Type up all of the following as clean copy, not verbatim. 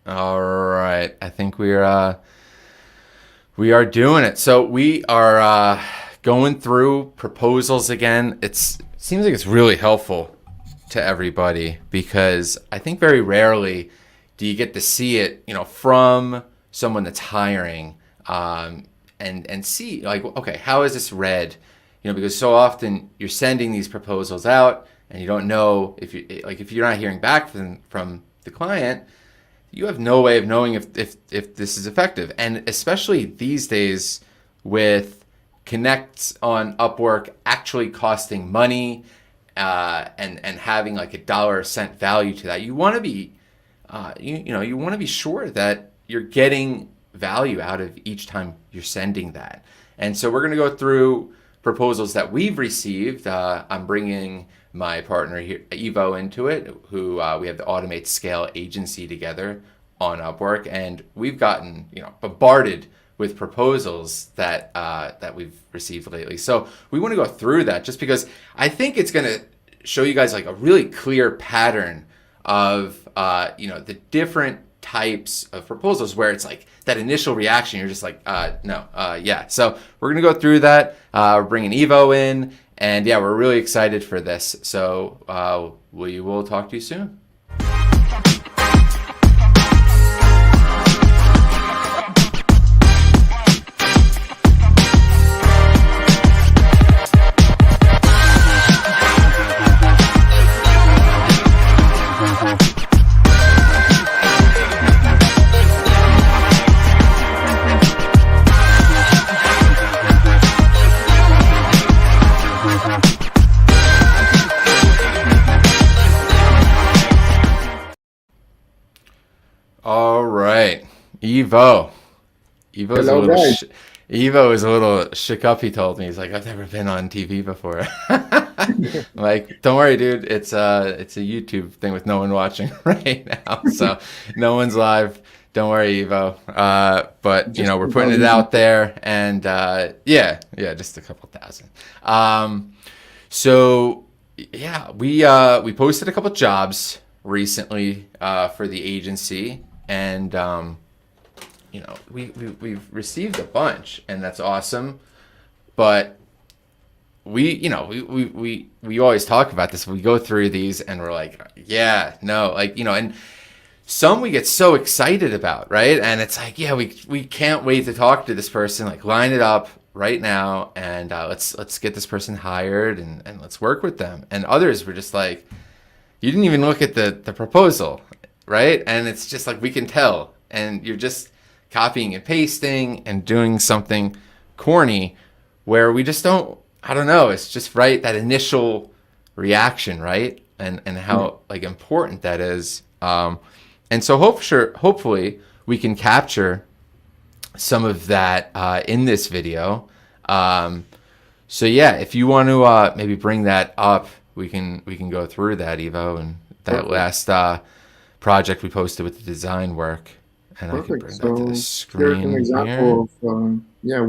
All right. I think we are doing it. So we are going through proposals again. It seems like it's really helpful to everybody because I think very rarely do you get to see it, from someone that's hiring, and see like, okay, how is this read? Because so often you're sending these proposals out and you don't know if you're not hearing back from the client, you have no way of knowing if this is effective. And especially these days with connects on Upwork actually costing money, and having like a dollar cent value to that, you want to be you want to be sure that you're getting value out of each time you're sending that. And so we're going to go through proposals that we've received. I'm bringing my partner here, Evo, into it, who we have the Automate Scale agency together on Upwork, and we've gotten bombarded with proposals that we've received lately. So we want to go through that just because I think it's going to show you guys like a really clear pattern of the different types of proposals where it's like that initial reaction, you're just like, no, yeah. So we're going to go through that. We're bringing Evo in, and yeah, we're really excited for this. So we will talk to you soon. All right, Evo. Evo's a Hello, little guys. Evo is a little shook up. He told me, he's like, I've never been on TV before. I'm like, don't worry, dude. It's a YouTube thing with no one watching right now, so no one's live. Don't worry, Evo. But Just we're putting it 2,000 out people. there, and yeah, just a couple thousand. So yeah, we posted a couple jobs recently for the agency, and we've received a bunch, and that's awesome. But we always talk about this. We go through these, and we're like, yeah, no, and some we get so excited about, right? And it's like, yeah, we can't wait to talk to this person. Like, line it up right now, and let's get this person hired, and let's work with them. And others were just like, you didn't even look at the proposal, right? And it's just like, we can tell, and you're just copying and pasting and doing something corny where we just don't, I don't know, it's just right, that initial reaction, right? And Yeah. how like important that is. And so hopefully we can capture some of that in this video. So yeah, if you want to maybe bring that up, we can go through that, Evo, and that Perfect. last project we posted with the design work, and I can Perfect. bring that to the So here's an screen here. example of, yeah,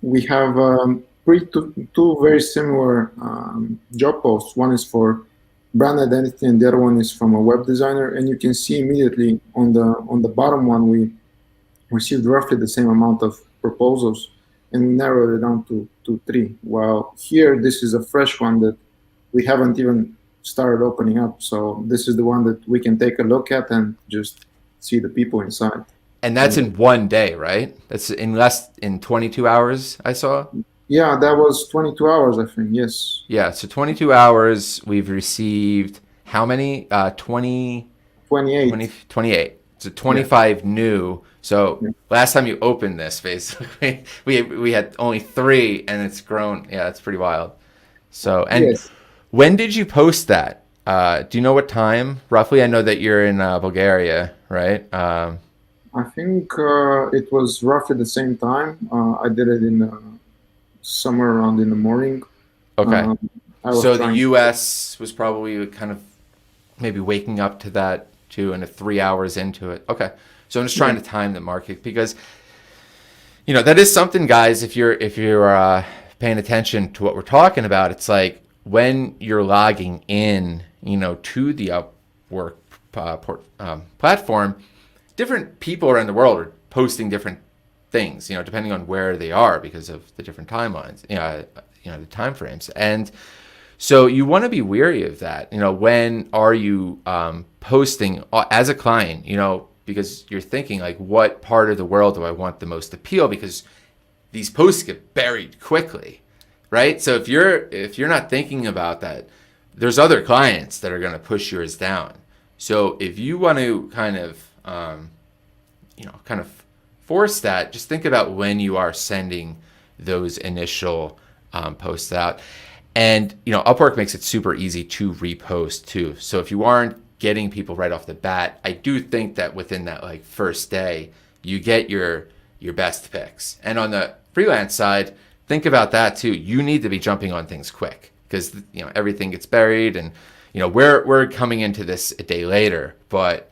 we have two very similar job posts. One is for brand identity and the other one is from a web designer. And you can see immediately on the bottom one, we received roughly the same amount of proposals and we narrowed it down to three. While here, this is a fresh one that we haven't even started opening up. So this is the one that we can take a look at and just see the people inside. And that's And in one day, right? That's in 22 hours, I saw. yeah, that was 22 hours, I think. Yes, Yeah, so 22 hours, we've received how many? 20, 20, 28. 28. So Yeah, 25 new. So yeah. last time you opened this, basically, we had only three, and it's grown. Yeah, that's pretty wild. So, and Yes. when did you post that? Do you know what time roughly? I know that you're in Bulgaria, right? I think it was roughly the same time. I did it in somewhere around in the morning. Okay. Um, I was So the trying. U.S. was probably kind of maybe waking up to that too, and 3 hours into it. Okay. So I'm just Yeah. trying to time the market because that is something, guys. If you're paying attention to what we're talking about, it's like when you're logging in, to the Upwork platform, different people around the world are posting different things, depending on where they are because of the different timelines, the time frames. And so you want to be wary of that. When are you posting as a client, because you're thinking like, what part of the world do I want the most appeal? Because these posts get buried quickly, right? So if you're not thinking about that, there's other clients that are going to push yours down. So if you want to kind of force that, just think about when you are sending those initial posts out. And Upwork makes it super easy to repost too. So if you aren't getting people right off the bat, I do think that within that like first day, you get your best picks. And on the freelance side, think about that too. You need to be jumping on things quick because everything gets buried, and we're coming into this a day later. But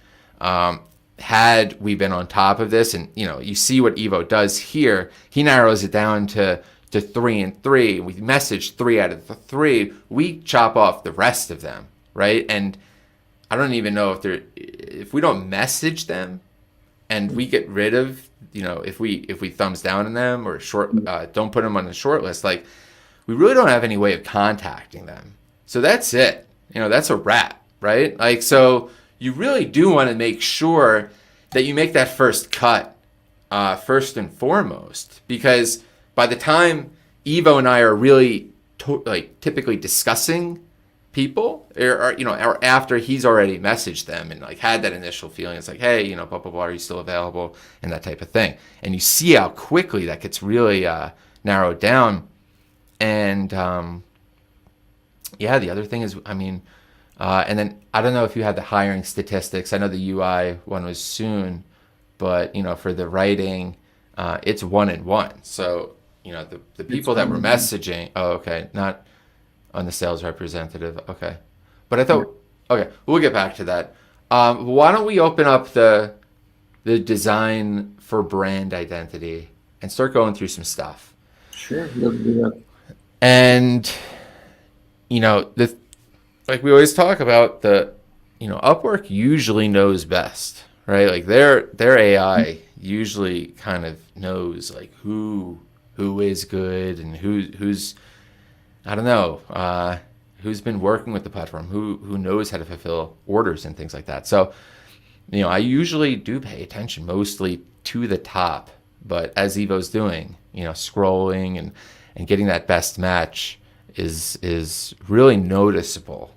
had we been on top of this, and you see what Evo does here, he narrows it down to 3 and 3. We message 3 out of the 3. We chop off the rest of them, right? And I don't even know if we don't message them, and we get rid of, if we thumbs down on them or don't put them on the short list, like we really don't have any way of contacting them. So that's it. That's a wrap, right? Like, so you really do want to make sure that you make that first cut first and foremost, because by the time Evo and I are really typically discussing people, or after he's already messaged them and like had that initial feeling, it's like, hey, blah blah blah, are you still available, and that type of thing. And you see how quickly that gets really narrowed down. And the other thing is, and then I don't know if you had the hiring statistics. I know the UI one was soon, but for the writing, it's 1 and 1. So the people that were messaging. Oh, okay, not on the sales representative. Okay, but I thought, okay, we'll get back to that. Why don't we open up the design for brand identity and start going through some stuff? Sure, let's do that. And like we always talk about, Upwork usually knows best, right? Like their AI usually kind of knows like who is good and who's I don't know, who's been working with the platform, who knows how to fulfill orders and things like that. So, I usually do pay attention mostly to the top, but as Evo's doing, scrolling and getting that best match is really noticeable.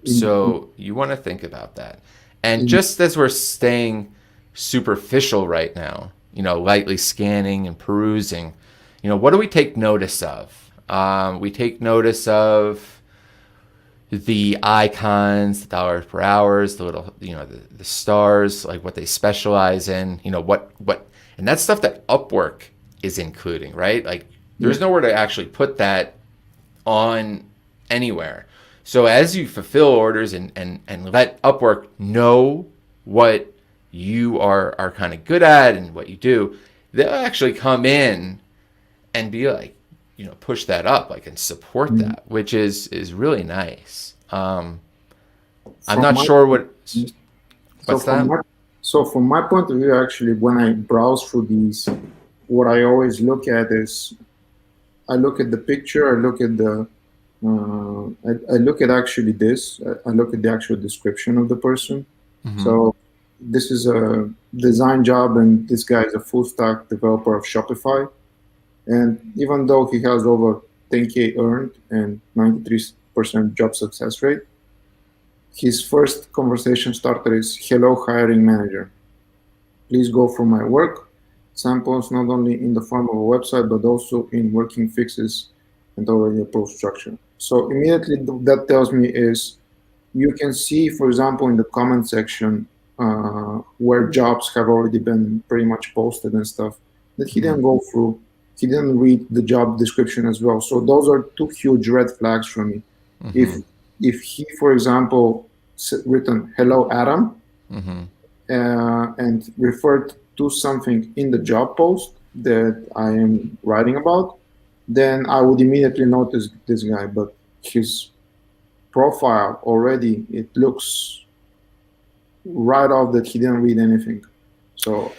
So you want to think about that. And just as we're staying superficial right now, lightly scanning and perusing, what do we take notice of? We take notice of the icons, the dollars per hours, the little, the stars, like what they specialize in, what, and that's stuff that Upwork is including, right? Like there's nowhere to actually put that on anywhere. So as you fulfill orders and let Upwork know what you are kind of good at and what you do, they'll actually come in and be like, push that up, like, and support that, which is really nice. I'm not sure what's that. So from my point of view, actually, when I browse through these, what I always look at is, I look at the picture, I look at the, I look at actually this, I look at the actual description of the person. Mm-hmm. So this is a design job, and this guy is a full stack developer of Shopify. And even though he has over 10K earned and 93% job success rate, his first conversation starter is, hello, hiring manager. Please go for my work. Samples not only in the form of a website, but also in working fixes and already approved structure. So immediately that tells me is, you can see, for example, in the comment section where jobs have already been pretty much posted and stuff, that he didn't go through. He didn't read the job description as well. So those are two huge red flags for me. Mm-hmm. If he, for example, written hello Adam, mm-hmm. And referred to something in the job post that I am writing about, then I would immediately notice this guy. But his profile already, it looks right off that he didn't read anything. So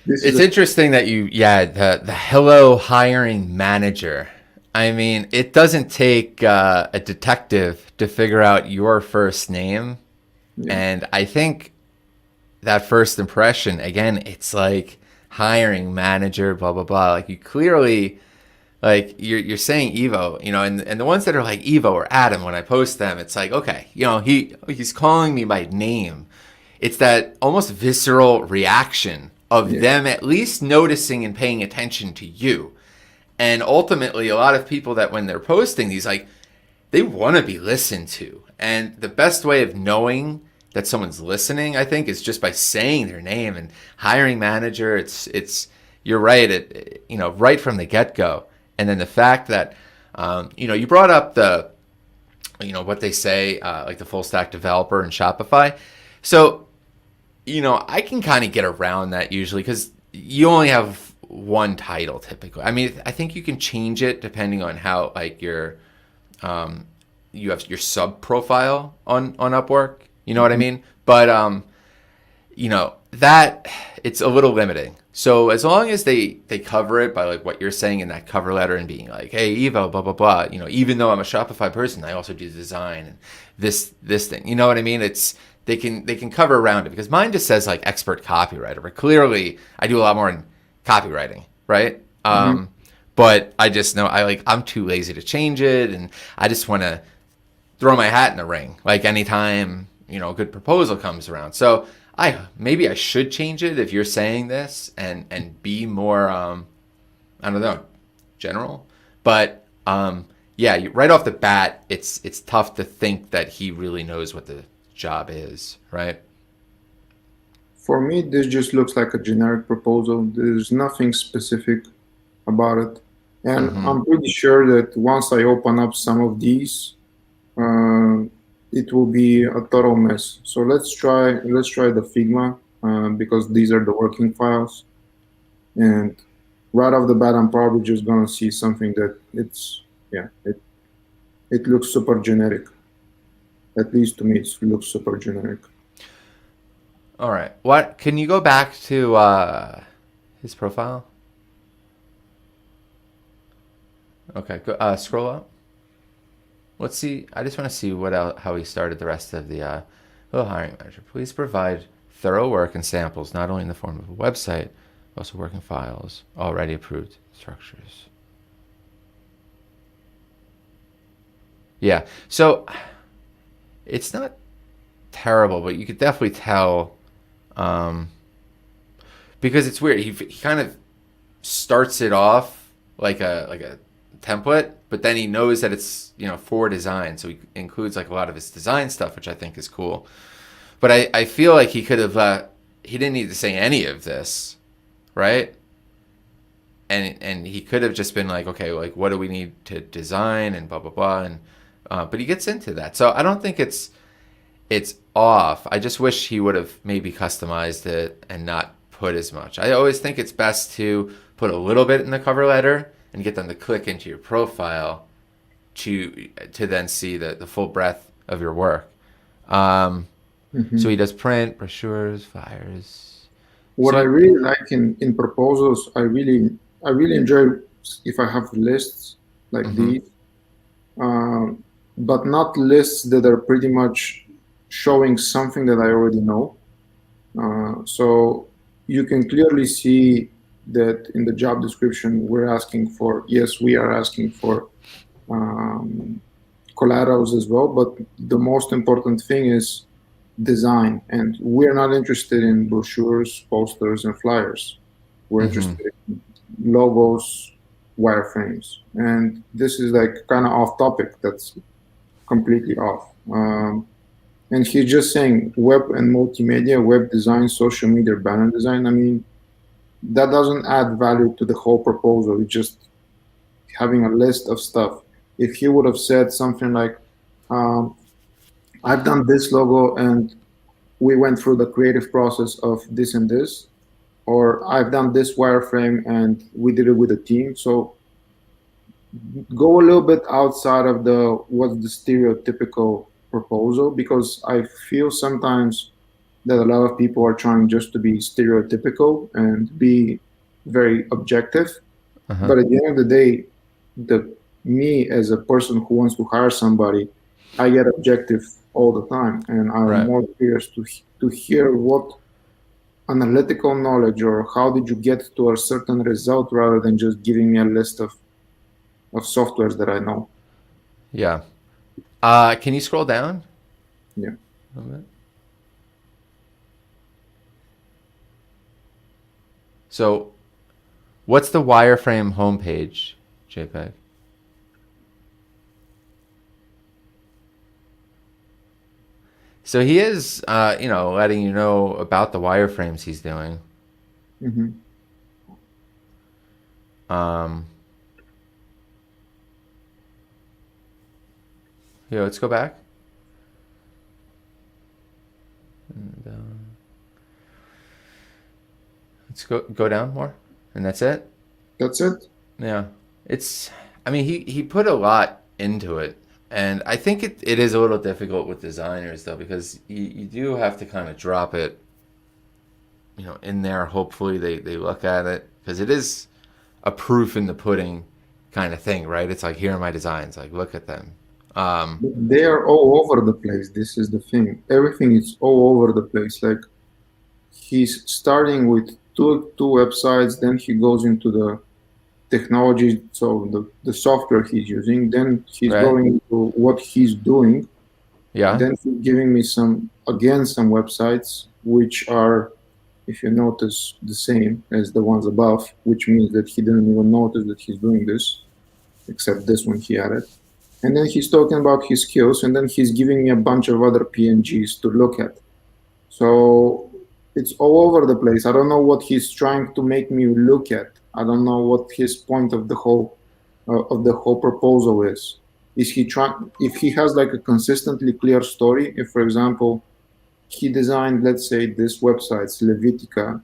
this is It's a, interesting that the hello hiring manager. I mean, it doesn't take a detective to figure out your first name. yeah, And I think that first impression, again, it's like hiring manager, blah, blah, blah. Like you clearly, like you're saying Evo, and the ones that are like Evo or Adam, when I post them, it's like, okay, he's calling me by name. It's that almost visceral reaction of yeah, them at least noticing and paying attention to you. And ultimately, a lot of people that when they're posting these, like, they want to be listened to. And the best way of knowing that someone's listening, I think, is just by saying their name and hiring manager. It's you're right. Right from the get go. And then the fact that, you brought up what they say, like the full stack developer in Shopify. So, I can kind of get around that usually because you only have one title typically. I mean, I think you can change it depending on how like you have your sub profile on Upwork. You know what I mean? But that it's a little limiting. So as long as they cover it by like what you're saying in that cover letter and being like, hey Evo, blah blah blah. Even though I'm a Shopify person, I also do design and this thing. You know what I mean? It's they can cover around it because mine just says like expert copywriter, but clearly I do a lot more in copywriting, right? mhm. But I just know I'm too lazy to change it, and I just want to throw my hat in the ring like anytime a good proposal comes around. So maybe I should change it if you're saying this and be more I don't know, general. But yeah, right off the bat, it's tough to think that he really knows what the job is, right? For me, this just looks like a generic proposal. There's nothing specific about it. And Mm-hmm. I'm pretty sure that once I open up some of these, uh, it will be a total mess. So let's try the Figma because these are the working files. And right off the bat, I'm probably just gonna see something that it looks super generic. At least to me, it looks super generic. All right. What can you go back to his profile? Okay. Scroll up. Let's see. I just want to see how he started the rest of the hiring manager. Please provide thorough work and samples, not only in the form of a website, but also working files, already approved structures. Yeah. So it's not terrible, but you could definitely tell um, because it's weird. He kind of starts it off like a template, but then he knows that it's for design, so he includes like a lot of his design stuff, which I think is cool. But I feel like he could have he didn't need to say any of this, right? And he could have just been like, okay, like what do we need to design and blah blah blah, and but he gets into that, so I don't think it's off. I just wish he would have maybe customized it and not put as much. I always think it's best to put a little bit in the cover letter and get them to click into your profile to then see the full breadth of your work. Um, so Mhm. he does print, brochures, flyers. What So I really like in proposals, I really enjoy if I have lists like mhm, these, but not lists that are pretty much showing something that I already know. So you can clearly see that in the job description we are asking for um, collaterals as well, but the most important thing is design. And we're not interested in brochures, posters, and flyers. We're mhm, interested in logos, wireframes. And this is like kind of off topic. That's completely off. And he's just saying web and multimedia, web design, social media, banner design. I mean, that doesn't add value to the whole proposal. It's just having a list of stuff. If he would have said something like, um, I've done this logo and we went through the creative process of this and this, or I've done this wireframe and we did it with a team. So go a little bit outside of what's the stereotypical proposal, because I feel sometimes that a lot of people are trying just to be stereotypical and be very objective. Uh-huh. But at the end of the day, the me as a person who wants to hire somebody, I get objective all the time, and I'm Right. more curious to hear what analytical knowledge or how did you get to a certain result rather than just giving me a list of softwares that I know. Yeah. Can you scroll down Yeah, a little bit? So, what's the wireframe homepage, JPEG? So he is, letting you know about the wireframes he's doing. hmm Um, Here, let's go back. And, let's go down more, and that's it. that's it. Yeah, it's. I mean, he put a lot into it, and I think it is a little difficult with designers though because you do have to kind of drop it, in there. Hopefully they look at it because it is a proof in the pudding kind of thing, right? It's like here are my designs, like look at them. Um, They are all over the place. This is the thing. Everything is all over the place. Like he's starting with two websites, then he goes into the technology, so the software he's using, then he's right? going into what he's doing, Yeah. then he's giving me some websites which are, if you notice, the same as the ones above, which means that he didn't even notice that he's doing this, except this one he added. And then he's talking about his skills, and then he's giving me a bunch of other PNGs to look at. So it's all over the place. I don't know what he's trying to make me look at. I don't know what his point of the whole proposal is. Is he trying? If he has like a consistently clear story, if for example he designed, let's say, this website, Levitica,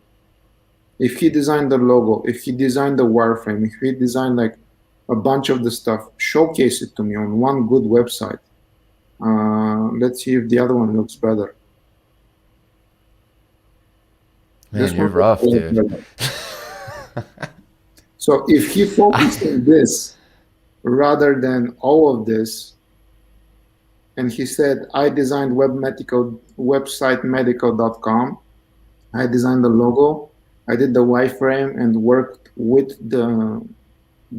if he designed the logo, if he designed the wireframe, if he designed like a bunch of the stuff, showcase it to me on one good website. Let's see if the other one looks better. Man, This you're one rough, looks dude. better. So if he focused on this rather than all of this, and he said, I designed website medical.com, I designed the logo, I did the wireframe and worked with the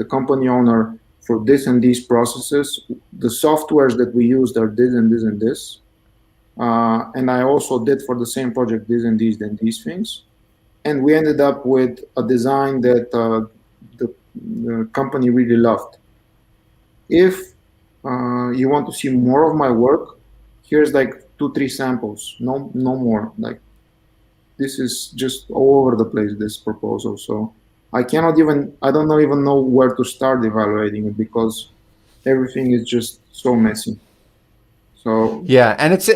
company owner for this and these processes. The softwares that we used are this and this and this. And I also did for the same project this and these things. And we ended up with a design that the company really loved. If you want to see more of my work, here's like 2-3 samples, no more. Like this is just all over the place, this proposal. So I don't even know where to start evaluating it because everything is just so messy. So Yeah, and it's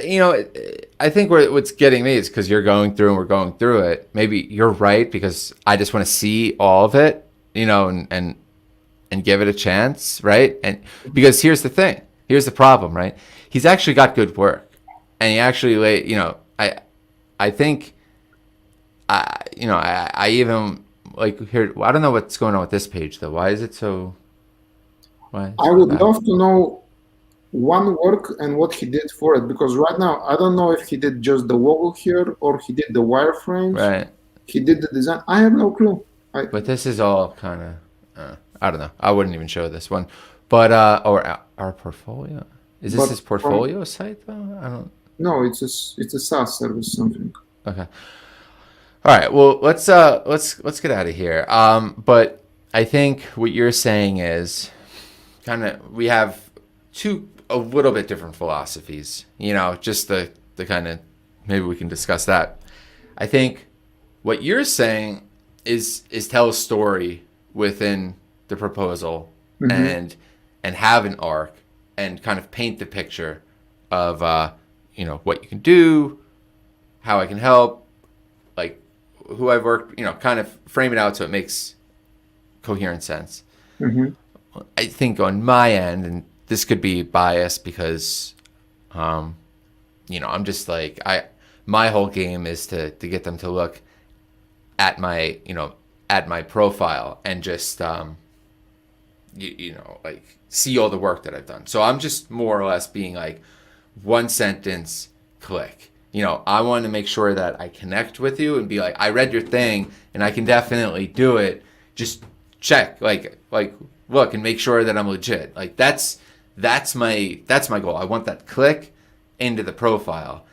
I think what's getting me is because you're going through and we're going through it. Maybe you're right because I just want to see all of it, and give it a chance, right? And because here's the thing, here's the problem, right? He's actually got good work, and he actually I think I even like here. I don't know what's going on with this page though. Why is it so? Why? Let's I go would back. love to know one work and what he did for it because right now I don't know if he did just the logo here or he did the wireframes. Right. He did the design. I have no clue. But this is all kind of, I don't know. I wouldn't even show this one. But, or our portfolio. Is this But his from portfolio site though? I don't, no, it's a SaaS service something. okay. All right. Well, let's get out of here. But I think what you're saying is kind of, we have two a little bit different philosophies, just the kind of, maybe we can discuss that. I think what you're saying is tell a story within the proposal hmm and have an arc and kind of paint the picture of what you can do, how I can help, like who I've worked, kind of frame it out so it makes coherent sense. hmm I think on my end, and this could be biased because I'm just like my whole game is to get them to look at my, at my profile and just, like see all the work that I've done. So I'm just more or less being like one sentence, click. I want to make sure that I connect with you and be like, I read your thing and I can definitely do it. Just check, like look and make sure that I'm legit. Like that's my goal. I want that click into the profile.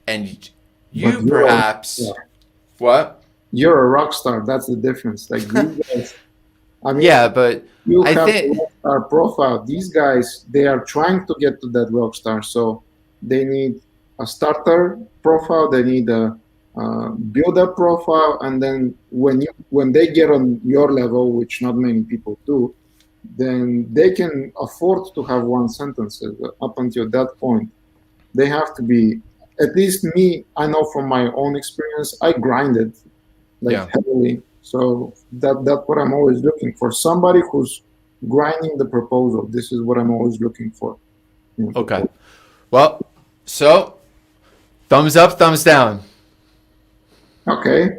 And you perhaps what? You're a rock star. That's the difference. Like these guys, I mean, Yeah, but you I have think a rock star profile. These guys, they are trying to get to that rock star. So they need a starter profile. They need a build-up profile, and then when they get on your level, which not many people do, then they can afford to have one sentence. Up until that point, they have to be. At least me, I know from my own experience, I grinded like heavily. So that's what I'm always looking for. Somebody who's grinding the proposal. This is what I'm always looking for. Okay. Well, so thumbs up, thumbs down. Okay.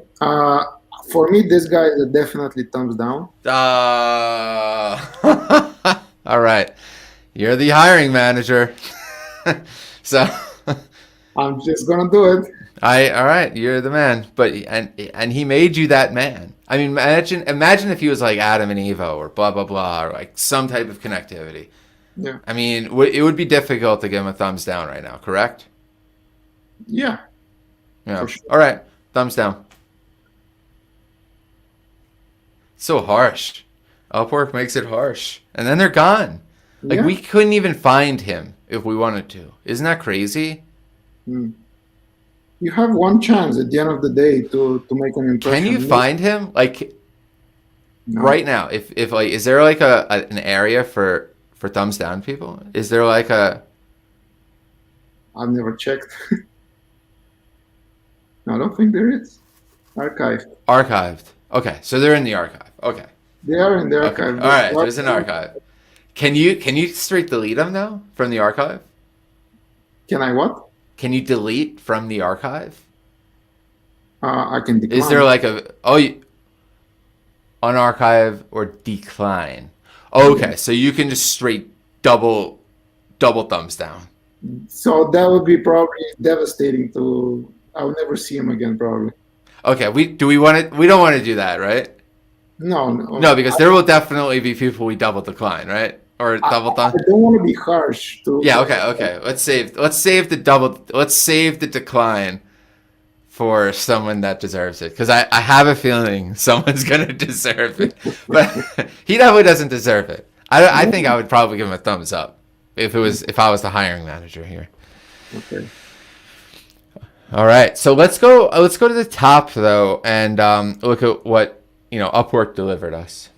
For me, this guy is definitely thumbs down. All right. You're the hiring manager. So I'm just gonna do it. all right, you're the man. But and he made you that man. I mean, imagine if he was like Adam and Evo or blah blah blah or like some type of connectivity. Yeah. I mean, it would be difficult to give him a thumbs down right now, correct? Yeah. Yeah. Sure. All right, thumbs down. So harsh. Upwork makes it harsh, and then they're gone. Like we couldn't even find him if we wanted to. Isn't that crazy? You have one chance at the end of the day to make an impression. Can you find him like right now? If like, is there like an area for thumbs down people? Is there like a? I've never checked. No, I don't think there is. Archived. Archived. Okay, so they're in the archive. Okay. They are in the Okay. archive. All right. There's an archive. Can you straight delete them now from the archive? Can I what? Can you delete from the archive? I can decline. Is there like unarchive or decline? Okay, so you can just straight double thumbs down. So that would be probably devastating to. I'll never see him again, probably. Okay, we don't want to do that, right? No, because there will definitely be people we double decline, right? Or double thumb. I don't want to be harsh. Yeah. Okay. Let's save the decline for someone that deserves it, because I have a feeling someone's gonna deserve it, but he definitely doesn't deserve it. I think I would probably give him a thumbs up if I was the hiring manager here. Okay. All right, so let's go to the top though and look at what Upwork delivered us.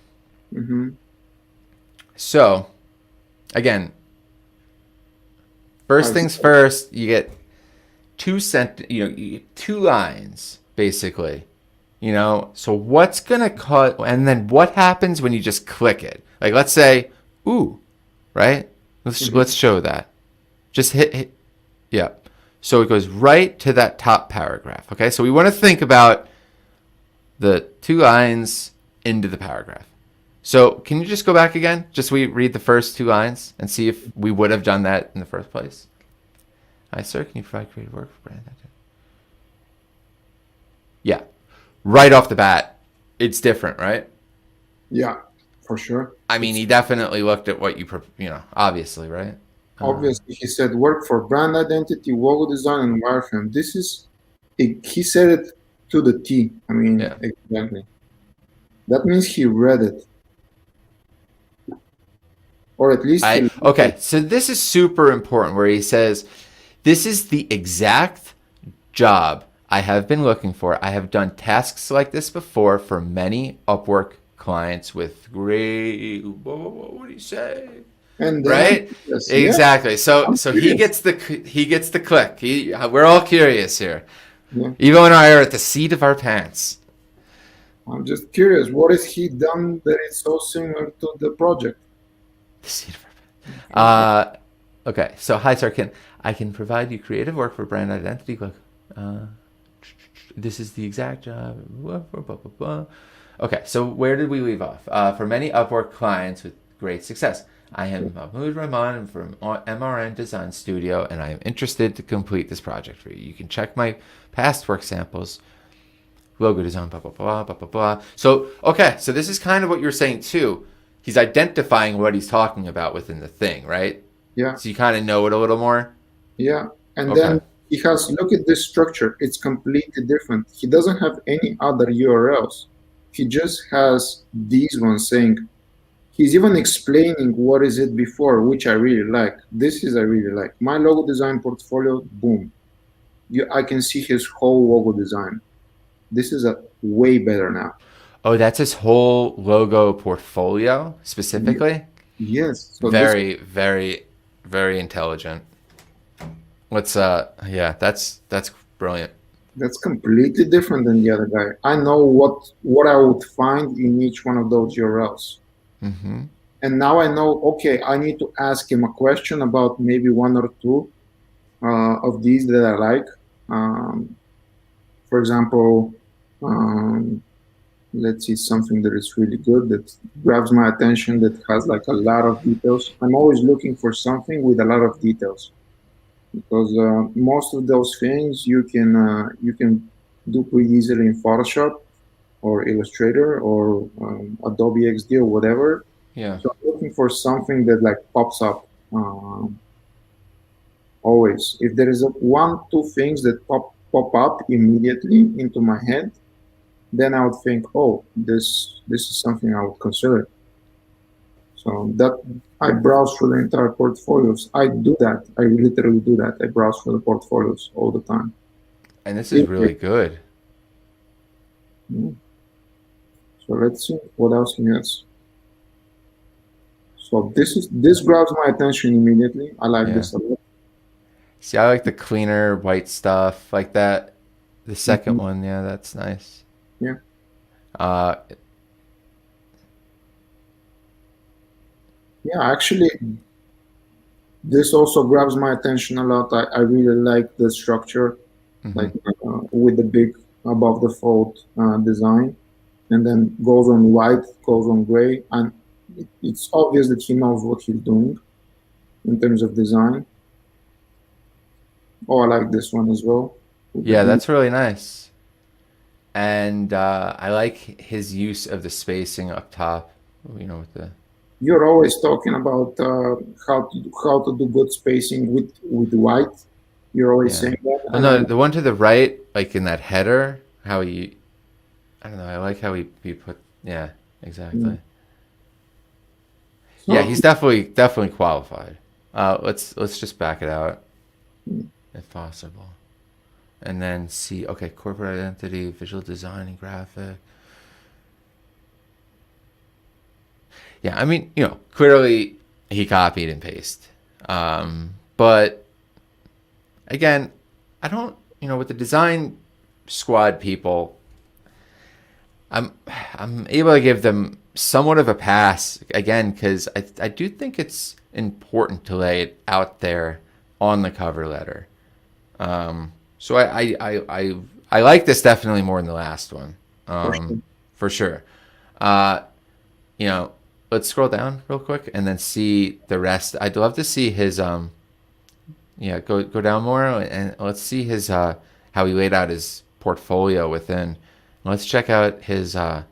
Mm-hmm. So, again, first things first, you get you get 2 lines basically. So what's gonna cut, and then what happens when you just click it? Like, let's say, ooh, right? Let's show that. Just hit, yeah. So it goes right to that top paragraph. Okay, so we want to think about the 2 lines into the paragraph. So can you just go back again? Just read the first 2 lines and see if we would have done that in the first place. Hi, sir. Can you provide creative work for brand? Yeah. Right off the bat, it's different, right? Yeah, for sure. I mean, he definitely looked at what obviously, right? Obviously, he said work for brand identity, logo design, and wireframe. He said it to the T. I mean, exactly. That means he read it. Or at least... Okay, so this is super important where he says, this is the exact job I have been looking for. I have done tasks like this before for many Upwork clients with great... What do you say? And right? Yes, exactly. So he gets the click. We're all curious here. Yeah. Evo and I are at the seat of our pants. I'm just curious. What has he done that is so similar to the project? The seat of our pants. Okay. So hi, sir. I can provide you creative work for brand identity. This is the exact job. Okay, so where did we leave off? For many Upwork clients with great success, I am Mahmoud Rahman from MRN Design Studio, and I am interested to complete this project for you. You can check my past work samples, logo design, blah, blah, blah, blah, blah, blah. So, okay, so this is kind of what you're saying too. He's identifying what he's talking about within the thing, right? Yeah, So you kind of know it a little more? yeah. And Okay. then he has, look at this structure. It's completely different. He doesn't have any other URLs. He just has these ones saying, he's even explaining what is it before, which I really like. This is I really like. My logo design portfolio, boom. I can see his whole logo design. This is a way better now. Oh, that's his whole logo portfolio Ye- specifically? Yes. So this Very, very, very intelligent. Yeah, that's brilliant. that's completely different than the other guy. I know what I would find in each one of those URLs. Mm-hmm. And now I know, okay, I need to ask him a question about maybe one or two of these that I like. Um, for example, um, let's see something that is really good that grabs my attention that has like a lot of details. I'm always looking for something with a lot of details because most of those things you can do pretty easily in Photoshop or Illustrator or Adobe XD or whatever. Yeah. So I'm looking for something that like pops up always. If there is one, two things that pop up immediately into my head, then I would think, oh, this is something I would consider. So that I browse through the entire portfolios. I do that. I literally do that. I browse through the portfolios all the time. And this is If- really good. Mm. So let's see what else he has. So this grabs my attention immediately. I like Yeah. this a lot. See, I like the cleaner white stuff like that. The second Mhm. one, yeah, that's nice. Yeah, Uh, yeah. Actually, this also grabs my attention a lot. I really like the structure, mm-hmm. like with the big above the fold design, and then goes on white, goes on gray, and it's obvious that he knows what he's doing in terms of design. Oh, I like this one as well. With the Yeah, big, that's really nice. And I like his use of the spacing up top. You know, with the you're always talking about how to do good spacing with white. You're always yeah. saying that, Well, and I no, the one to the right, like in that header, how he, I don't know. I like how he put. Yeah, mm. exactly. Yeah, So he's definitely qualified. Let's just back it out mm, if possible, and then see. Okay, corporate identity, visual design, and graphic. Yeah, I mean, clearly he copied and pasted. But again, I don't, with the design squad people, I'm I'm able to give them somewhat of a pass again because I do think it's important to lay it out there on the cover letter. So I like this definitely more than the last one, for sure. for sure. Uh, you know, let's scroll down real quick and then see the rest. I'd love to see his yeah, go down more and let's see his how he laid out his portfolio within. Let's check out his okay.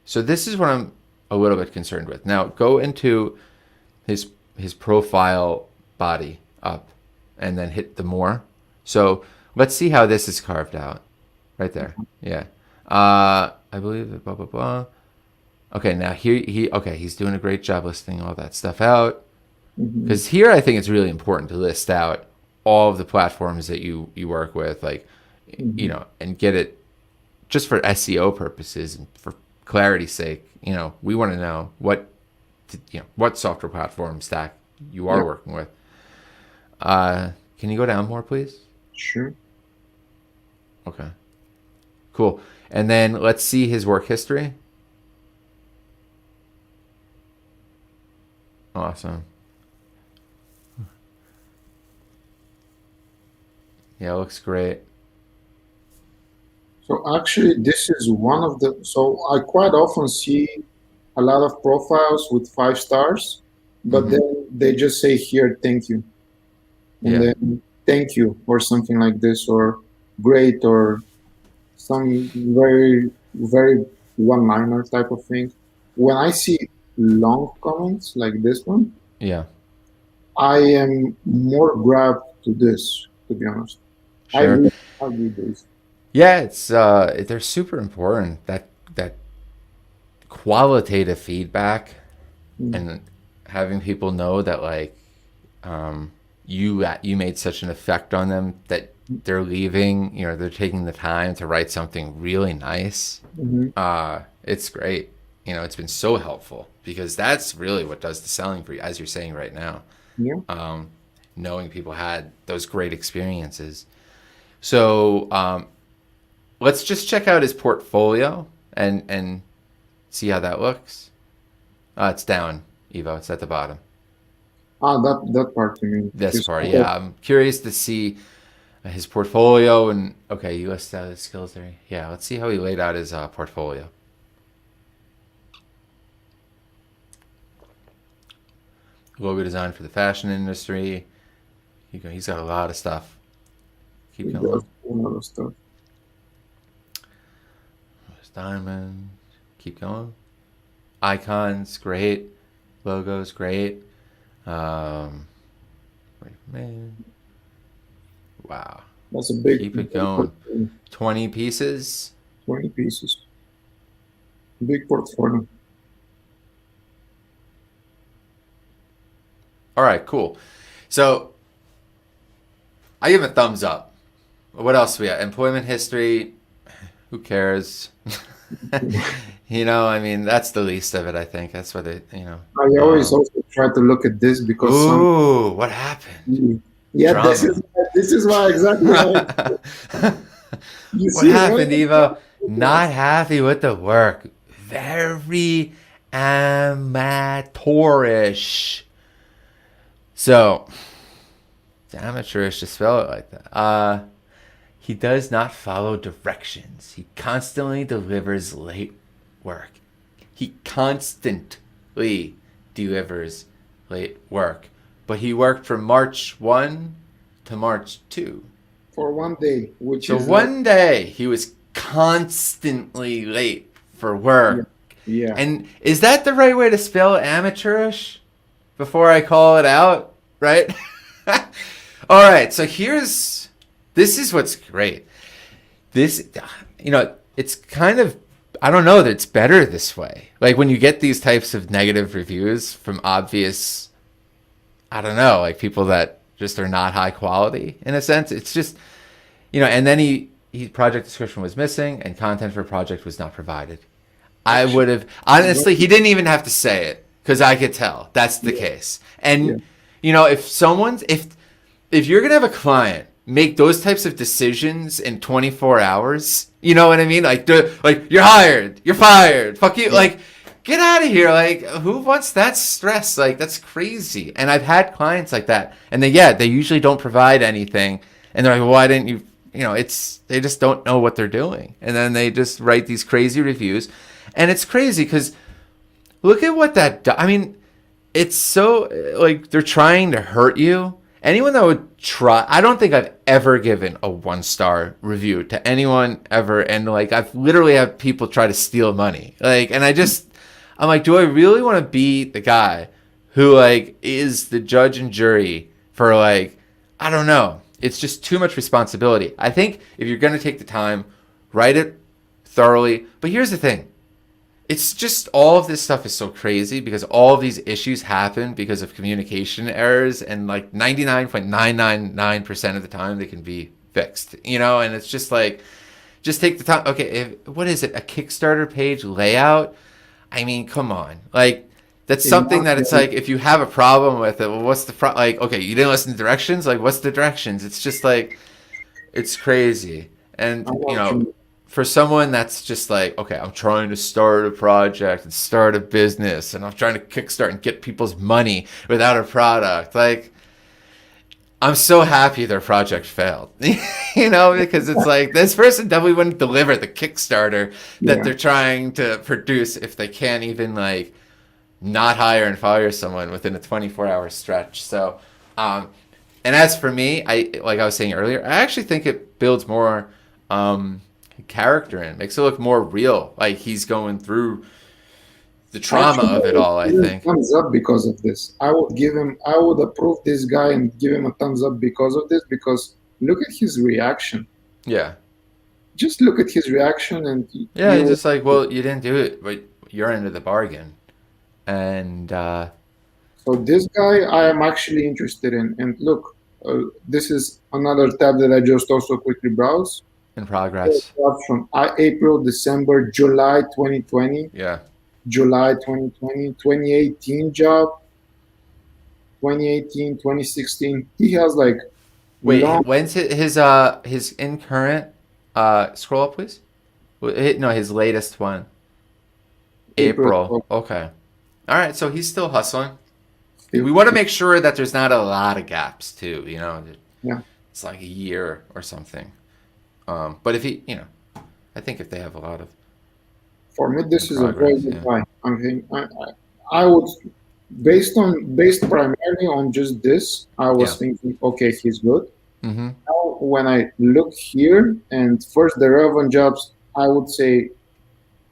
So this is what I'm a little bit concerned with. Now go into his his profile body up and then hit the more. So let's see how this is carved out. Right there. Yeah. I believe blah blah blah. Okay, now here he's doing a great job listing all that stuff out. Hmm. Because here I think it's really important to list out all of the platforms that you work with, like Hmm. and get it just for SEO purposes and for clarity's sake. We want to know what software platform stack you Yeah, are working with. Can you go down more, please? sure. Okay, cool. And then let's see his work history. Awesome. Yeah, it looks great. So actually, this is one of the. So I quite often see a lot of profiles with 5 stars, but Mm-hmm. then they just say here, thank you, and Yeah, then thank you or something like this, or great, or some very very one-liner type of thing. When I see long comments like this one, yeah, I am more grabbed to this, to be honest. I sure. read, I read this. Yeah, it's they're super important. That qualitative feedback Mm, and having people know that like you made such an effect on them that they're leaving, you know, they're taking the time to write something really nice. mhm. It's great. You know, it's been so helpful because that's really what does the selling for you, as you're saying right now. Yeah. Knowing people had those great experiences. So let's just check out his portfolio and see how that looks. It's down, Evo. It's at the bottom. That part you mean. This Just part, yeah. I'm curious to see his portfolio and okay, you listed out his skills there. Yeah, let's see how he laid out his portfolio. Logo design for the fashion industry. He's got a lot of stuff. Keep it does going. a lot of stuff. There's diamond. Keep going. Icons, great. Logos, great. Um, man, wow. That's a big, Keep it big going. portfolio. 20 pieces. 20 pieces. Big portfolio. All right, cool. So I give him a thumbs up. What else we got? Employment history. Who cares? You know, I mean, that's the least of it. I think that's what it. You know. I always also try to look at this because some. Ooh, what happened? Yeah, Drama. this is why exactly why you What see when happened, Evo? Not happy with the work. Very amateurish. So, it's amateurish to spell it like that. He does not follow directions. He constantly delivers late work. He constantly delivers late work. But he worked from March 1 to March 2. for one day, which So is like one day he was constantly late for yeah, work. yeah. And is that the right way to spell amateurish before I call it out? Right? All right. So this is what's great. This, you know, it's kind of, I don't know that it's better this way. Like when you get these types of negative reviews from obvious, I don't know, like people that just are not high quality in a sense. It's just, you know, and then he project description was missing and content for project was not provided. I Actually, would have honestly, he didn't even have to say it because I could tell that's the case. yeah, And you know, if you're gonna have a client make those types of decisions in 24 hours, you know what I mean? Like you're hired, you're fired, fuck you, yeah. like get out of here. Like who wants that stress? Like that's crazy. And I've had clients like that, and they usually don't provide anything, and they're like, well, why didn't you? You know, they just don't know what they're doing, and then they just write these crazy reviews, and it's crazy because look at what I mean, it's so like they're trying to hurt you. Anyone that would try, I don't think I've ever given a 1-star review to anyone ever, and like I've literally had people try to steal money, like, and I'm like, do I really want to be the guy who like is the judge and jury for like, I don't know. It's just too much responsibility. I think if you're gonna take the time, write it thoroughly. But here's the thing. It's just all of this stuff is so crazy because all of these issues happen because of communication errors, and like 99.999% of the time they can be fixed, you know. And it's just like, just take the time. Okay, what is it, a Kickstarter page layout? I mean, come on, like that's something that it's like if you have a problem with it, well, what's the like, okay, you didn't listen to directions, like what's the directions? It's just like, it's crazy. I And know you what you know, mean. for someone that's just like, okay, I'm trying to start a project and start a business and I'm trying to kickstart and get people's money without a product. Like, I'm so happy their project failed. Because it's like this person definitely wouldn't deliver the Kickstarter that Yeah. they're trying to produce if they can't even like not hire and fire someone within a 24-hour stretch. So, and as for me, like I was saying earlier, I actually think it builds more character in, makes it look more real. Like he's going through the trauma Actually, of I it would all, I give him think. thumbs up because of this. I would approve this guy and give him a thumbs up because of this, because look at his reaction. Yeah. Just look at his reaction and Yeah, he's you, just like, well, you didn't do it, but you're into the bargain. And so this guy I am actually interested in. And look, this is another tab that I just also quickly browse. in progress. From April, December, July 2020, Yeah. July 2020, 2018 job, 2018, 2016. He has like long Wait, when's his in current scroll up, please? No, his latest one. April. April. Okay. All right, so he's still hustling. We Still, want to make sure that there's not a lot of gaps too, yeah. It's like a year or something. But if I think if they have a lot of For me, in this is a very progress, good yeah. buy. I would, based primarily on just this, I Yeah. was thinking, okay, he's good. Mm-hmm. Now, when I look here, and first the relevant jobs, I would say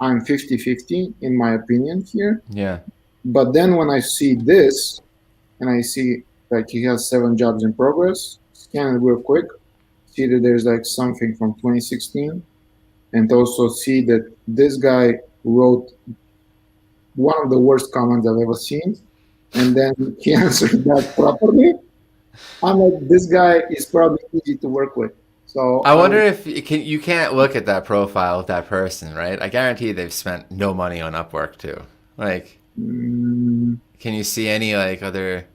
I'm 50-50 in my opinion here. Yeah. But then when I see this, and I see like he has 7 jobs in progress, scan it real quick, see that there's like something from 2016, and also see that this guy wrote one of the worst comments I've ever seen, and then he answered that properly. I'm like, this guy is probably easy to work with. So I I wonder would, if you can't look at that profile of that person, right? I guarantee they've spent no money on Upwork too. Like, mm, can you see any like other?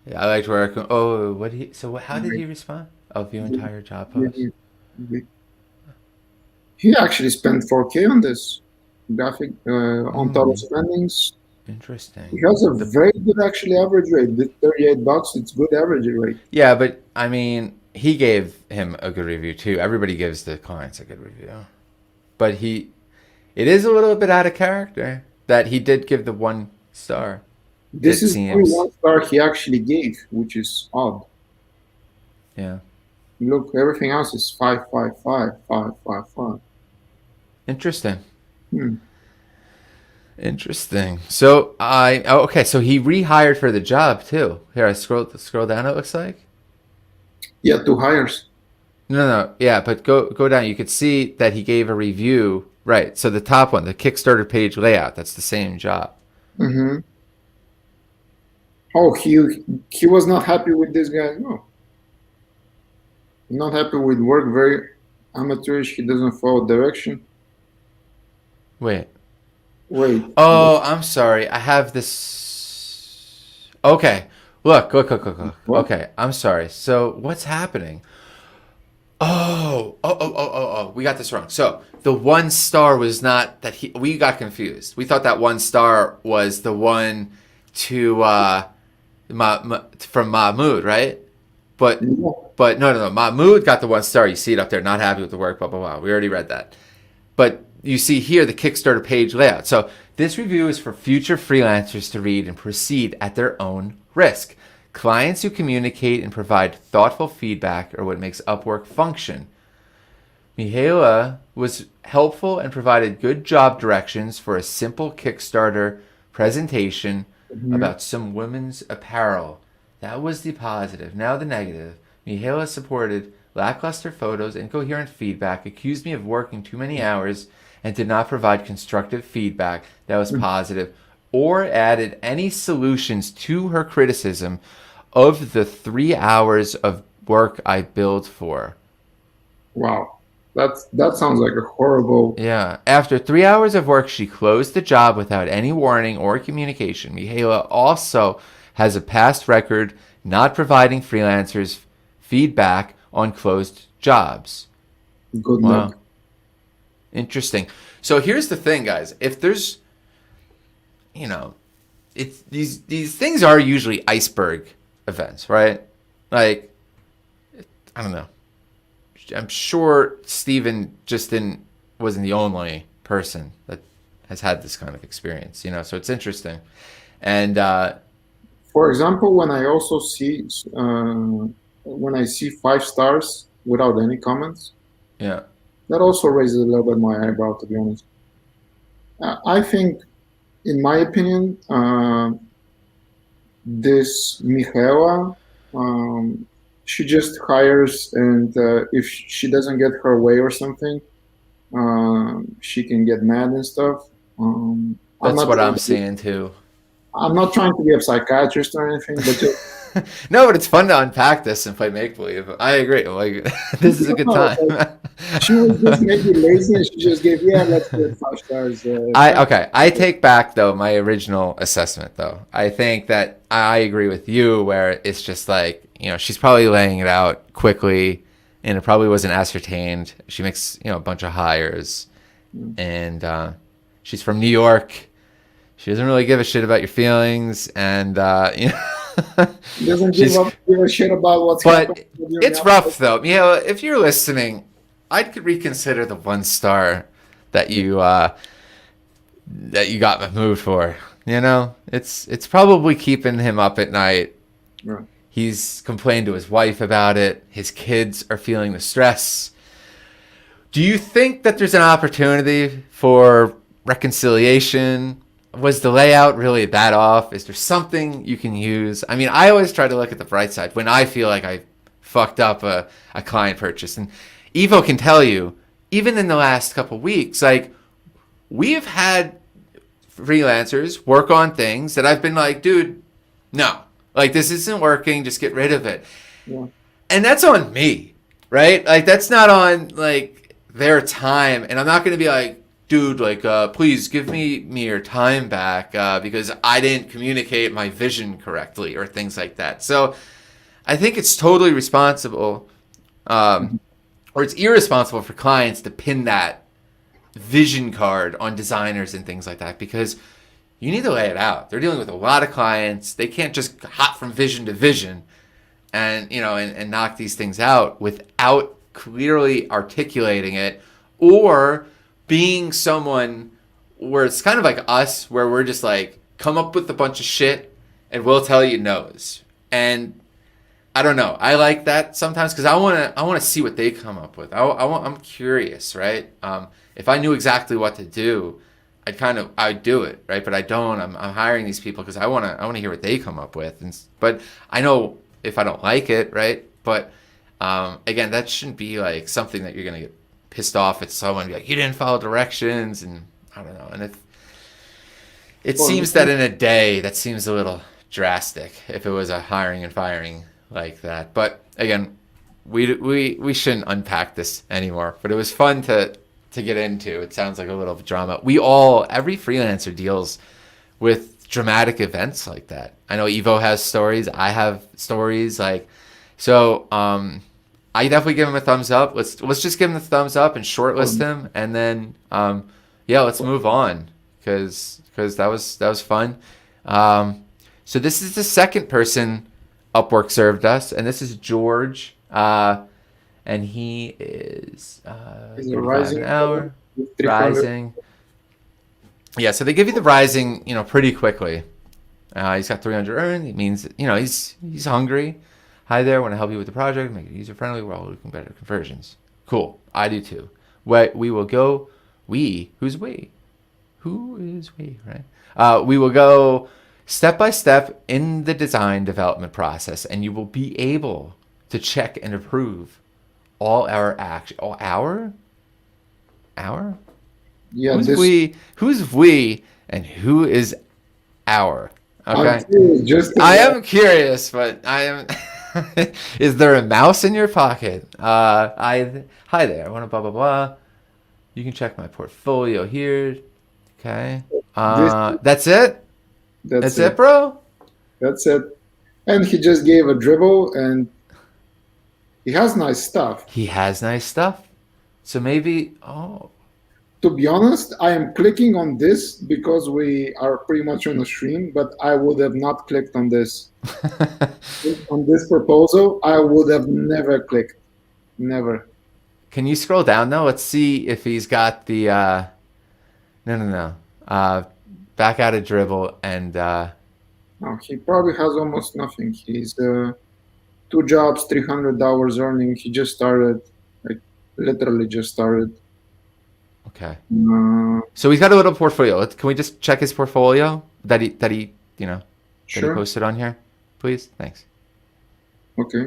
Yeah, I liked work. Oh, what he? So how did he respond? I'll view entire job post. he actually spent 4K on this graphic on total Hmm. spendings. He Interesting. has a The very good actually average rate. The $38, it's good average rate. Yeah, but I mean, he gave him a good review too. Everybody gives the clients a good review, but it is a little bit out of character that he did give the 1 star. This It is the only seems. 1 star he actually gave, which is odd. Yeah. Look, everything else is 5.55, 5.55. Interesting. Hmm. Interesting. So okay. So he rehired for the job too. Here, I scroll down. It looks like Yeah, 2 hires. no. Yeah, but go down. You could see that he gave a review. Right. So the top one, the Kickstarter page layout. That's the same job. Mm-hmm. Oh, he was not happy with this guy. No, not happy with work. Very amateurish. He doesn't follow direction. Wait. Wait, Oh, I'm sorry. I have this. Okay. Look. what? Okay, I'm sorry. So what's happening? Oh. We got this wrong. So the 1 star was not that he. We got confused. We thought that 1 star was the one to from Mahmoud, right? But No. no. Mahmoud got the 1 star. You see it up there. Not happy with the work. Blah blah blah. We already read that. But you see here the Kickstarter page layout. So this review is for future freelancers to read and proceed at their own risk. Clients who communicate and provide thoughtful feedback are what makes Upwork function. Mihaela was helpful and provided good job directions for a simple Kickstarter presentation Mhm. about some women's apparel. That was the positive. Now the negative. Mihaela supported lackluster photos, incoherent feedback, accused me of working too many hours, and did not provide constructive feedback that was positive, or added any solutions to her criticism of the 3 hours of work I billed for. Wow, that sounds like a horrible. Yeah. After 3 hours of work, she closed the job without any warning or communication. Mihaela also has a past record not providing freelancers feedback on closed jobs. Good Wow. luck. Interesting. So here's the thing, guys. If there's, you know, it's these things are usually iceberg events, right? Like, I don't know. I'm sure Steven wasn't the only person that has had this kind of experience, so it's interesting. And For example, when I see 5 stars without any comments, yeah, that also raises a little bit my eyebrow, to be honest. I think, in my opinion, this Michaela, she just hires, and if she doesn't get her way or something, she can get mad and stuff. I'm that's not what trying I'm to be, seeing too. I'm not trying to be a psychiatrist or anything, but just, No, but it's fun to unpack this and play make believe. I agree. Like, this is a good time. she was just maybe lazy and she just gave, yeah, let's get 5 stars. I take back though my original assessment though. I think that I agree with you where it's just like, she's probably laying it out quickly and it probably wasn't ascertained. She makes, a bunch of hires and she's from New York. She doesn't really give a shit about your feelings and Doesn't she's give a shit about what's happening but with you it's now. rough though. If you're listening, I'd reconsider the 1 star that you got moved for. It's probably keeping him up at night. Right. He's complained to his wife about it. His kids are feeling the stress. Do you think that there's an opportunity for reconciliation? Was the layout really that off? Is there something you can use? I mean, I always try to look at the bright side when I feel like I fucked up a client purchase. And Evo can tell you, even in the last couple weeks, like, we've had freelancers work on things that I've been like, dude, no, like, this isn't working. Just get rid of it. Yeah. And that's on me, right? Like, that's not on, like, their time. And I'm not going to be like, dude, like, please give me your time back because I didn't communicate my vision correctly or things like that. So I think it's totally responsible or it's irresponsible for clients to pin that vision card on designers and things like that because you need to lay it out. They're dealing with a lot of clients. They can't just hop from vision to vision and, and knock these things out without clearly articulating it or being someone where it's kind of like us, where we're just like, come up with a bunch of shit and we'll tell you no's. And I don't know. I like that sometimes because I want to see what they come up with. I'm curious, right? If I knew exactly what to do, I'd do it, right? But I don't. I'm hiring these people because I want to hear what they come up with. But I know if I don't like it, right? But again, that shouldn't be like something that you're gonna get pissed off at someone, be like, you didn't follow directions, and I don't know. And it seems that in a day, that seems a little drastic if it was a hiring and firing like that. But again, we shouldn't unpack this anymore. But it was fun to get into. It sounds like a little drama. Every freelancer deals with dramatic events like that. I know Evo has stories. I have stories so. I definitely give him a thumbs up. Let's just give him the thumbs up and shortlist him, and then let's move on because that was fun. So this is the second person Upwork served us, and this is George, and he is Rising an hour rising. Yeah, so they give you the rising, pretty quickly. He's got 300 earned. It means he's hungry. Hi there, want to help you with the project, make it user-friendly. We're all looking better conversions. Cool, I do too. We will go, who's we? Who is we, right? We will go step by step in the design development process, and you will be able to check and approve all our action. Our? Yeah. Who's we, and who is our? Okay. I am curious, but I am... Is there a mouse in your pocket? Hi there. I want to blah, blah, blah. You can check my portfolio here. Okay. That's it? That's it, bro? That's it. And he just gave a dribble, and he has nice stuff. So maybe, To be honest, I am clicking on this because we are pretty much on the stream, but I would have not clicked on this. On this proposal, I would have never clicked. Never. Can you scroll down though? Let's see if he's got the no. Back out of dribble and No, he probably has almost nothing. He's 2 jobs, $300 earning. He just started, like literally just started. okay. Uh, So he's got a little portfolio. Can we just check his portfolio that he that he sure. posted on here, please? Thanks. Okay.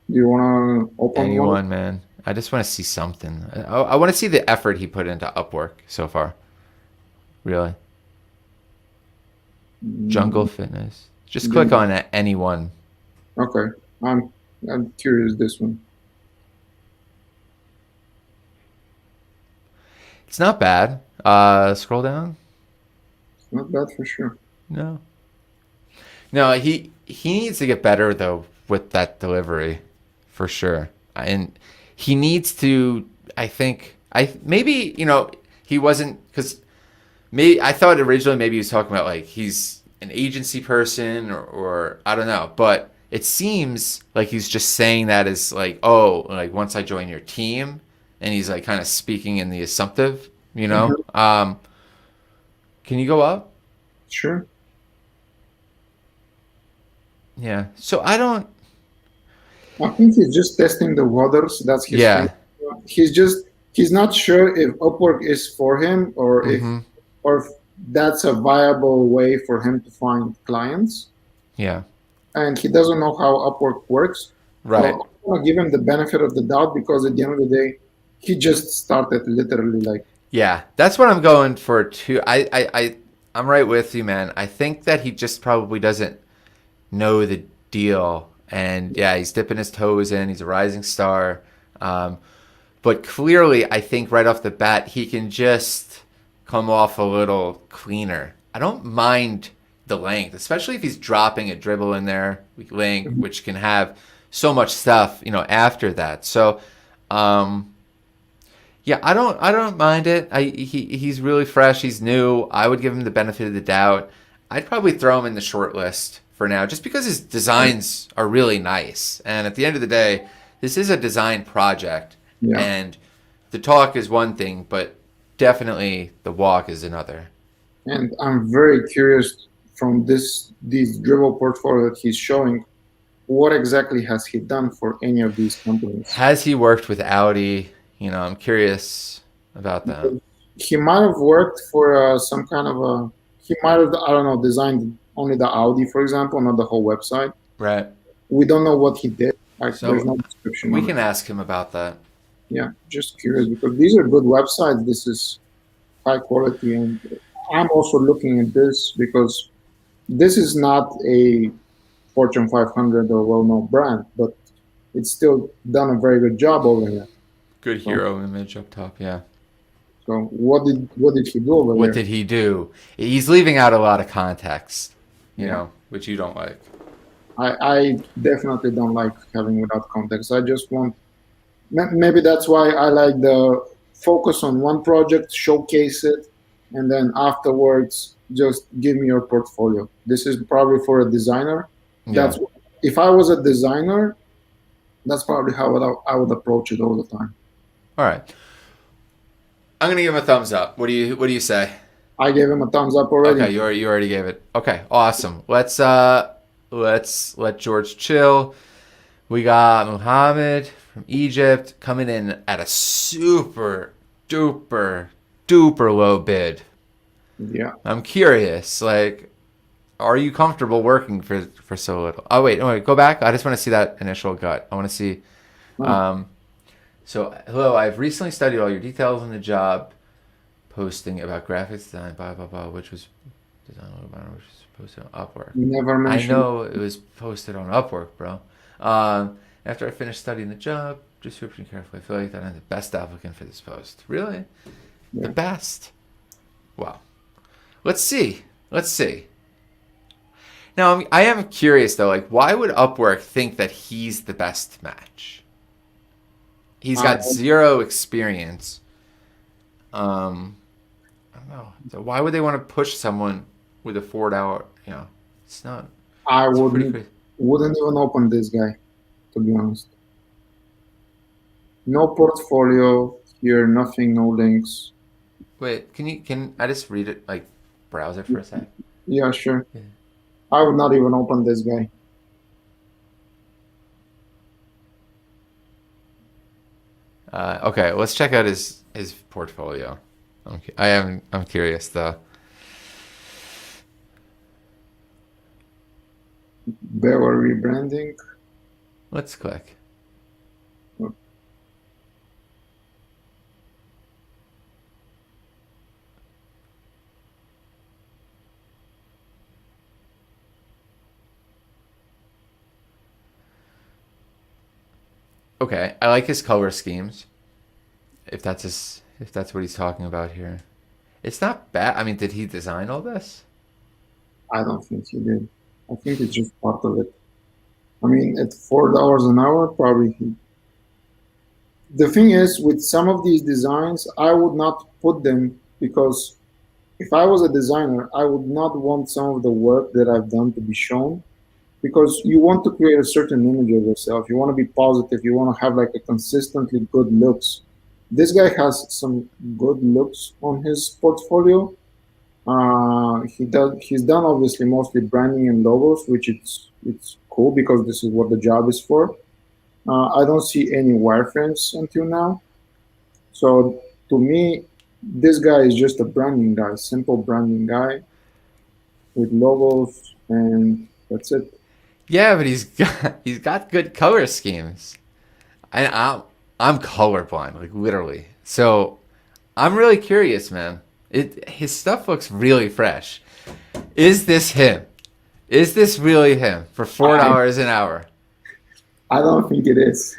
Do you want to open one? Anyone, man. I just want to see something. I want to see the effort he put into Upwork so far. Really. Jungle Fitness. Just click on any one. Okay. I'm curious this one. It's not bad. Scroll down. Not bad for sure. No. No, he needs to get better though with that delivery, for sure. And he needs to. I think. Maybe he wasn't because maybe I thought originally maybe he was talking about like he's an agency person or I don't know, but it seems like he's just saying that as like like once I join your team, and he's like kind of speaking in the assumptive, Mhm. Can you go up? Sure. Yeah. So I don't. I think he's just testing the waters. That's his thing. Yeah. He's not sure if Upwork is for him Mm-hmm. or if that's a viable way for him to find clients. Yeah. And he doesn't know how Upwork works. So Right. I'm gonna give him the benefit of the doubt because at the end of the day, he just started literally like Yeah. That's what I'm going for too. I'm right with you, man. I think that he just probably doesn't know the deal, and yeah, he's dipping his toes in. He's a rising star, but clearly, I think right off the bat, he can just come off a little cleaner. I don't mind the length, especially if he's dropping a dribble in there, link, which can have so much stuff, after that. So, yeah, I don't mind it. He's really fresh. He's new. I would give him the benefit of the doubt. I'd probably throw him in the short list for now, just because his designs are really nice. And at the end of the day, this is a design project, yeah. and the talk is one thing, but definitely the walk is another. And I'm very curious from this dribble portfolio that he's showing, what exactly has he done for any of these companies? Has he worked with Audi? I'm curious about that. He might have worked for some kind of a. He might have, I don't know, designed only the Audi, for example, not the whole website. Right. We don't know what he did. Like, there's So no description we on it. can ask him about that. Yeah, just curious because these are good websites. This is high quality, and I'm also looking at this because this is not a Fortune 500 or well-known brand, but it's still done a very good job over here. Good So, hero image up top, yeah. so what did he do over What there? did he do? He's leaving out a lot of context, Yeah, which you don't like. I definitely don't like having without context. I just want maybe that's why I like the focus on one project, showcase it, and then afterwards just give me your portfolio. This is probably for a designer. Yeah. That's if I was a designer, that's probably how I would approach it all the time. All right. I'm gonna give him a thumbs up. What do you say? I gave him a thumbs up Okay, already. you already gave it. Okay, awesome. Let's let George chill. We got Muhammad from Egypt coming in at a super duper duper low bid. Yeah. I'm curious, like, are you comfortable working for so little? Oh wait, go back. I just want to see that initial gut. I want to see. Oh, So hello, I've recently studied all your details on the job posting about graphics design, blah blah blah, which was design, which was posted on Upwork. you never I mentioned. know it was posted on Upwork, bro. After I finished studying the job, description carefully, I feel like that I'm the best applicant for this post. Really? The Yeah. best? Wow. Let's see. Let's see. Now, I am curious, though, like, why would Upwork think that he's the best match? He's got Uh, zero experience. I don't know. So why would they want to push someone with a 4 hour? It's not. I It's pretty wouldn't crazy. wouldn't even open this guy, to be honest. No portfolio here, nothing, no links. Wait, can I just read it like browser for a sec? Yeah, sure. Yeah. I would not even open this guy. Okay, let's check out his portfolio. I'm curious though. Bewer rebranding. Let's click. Okay, I like his color schemes. If that's what he's talking about here, it's not bad. I mean, did he design all this? I don't think he did. I think it's just part of it. I mean, at $4 an hour, probably he. The thing is, with some of these designs, I would not put them because if I was a designer, I would not want some of the work that I've done to be shown because you want to create a certain image of yourself. You want to be positive. You want to have like a consistently good looks. This guy has some good looks on his portfolio. He's done obviously mostly branding and logos, which it's cool because this is what the job is for. I don't see any wireframes until now. So to me, this guy is just a branding guy, simple branding guy with logos, and that's it. Yeah, but he's got good color schemes. I'm colorblind, like literally. So I'm really curious, man. His stuff looks really fresh. Is this him? Is this really him for four I dollars an hour? I don't think it is.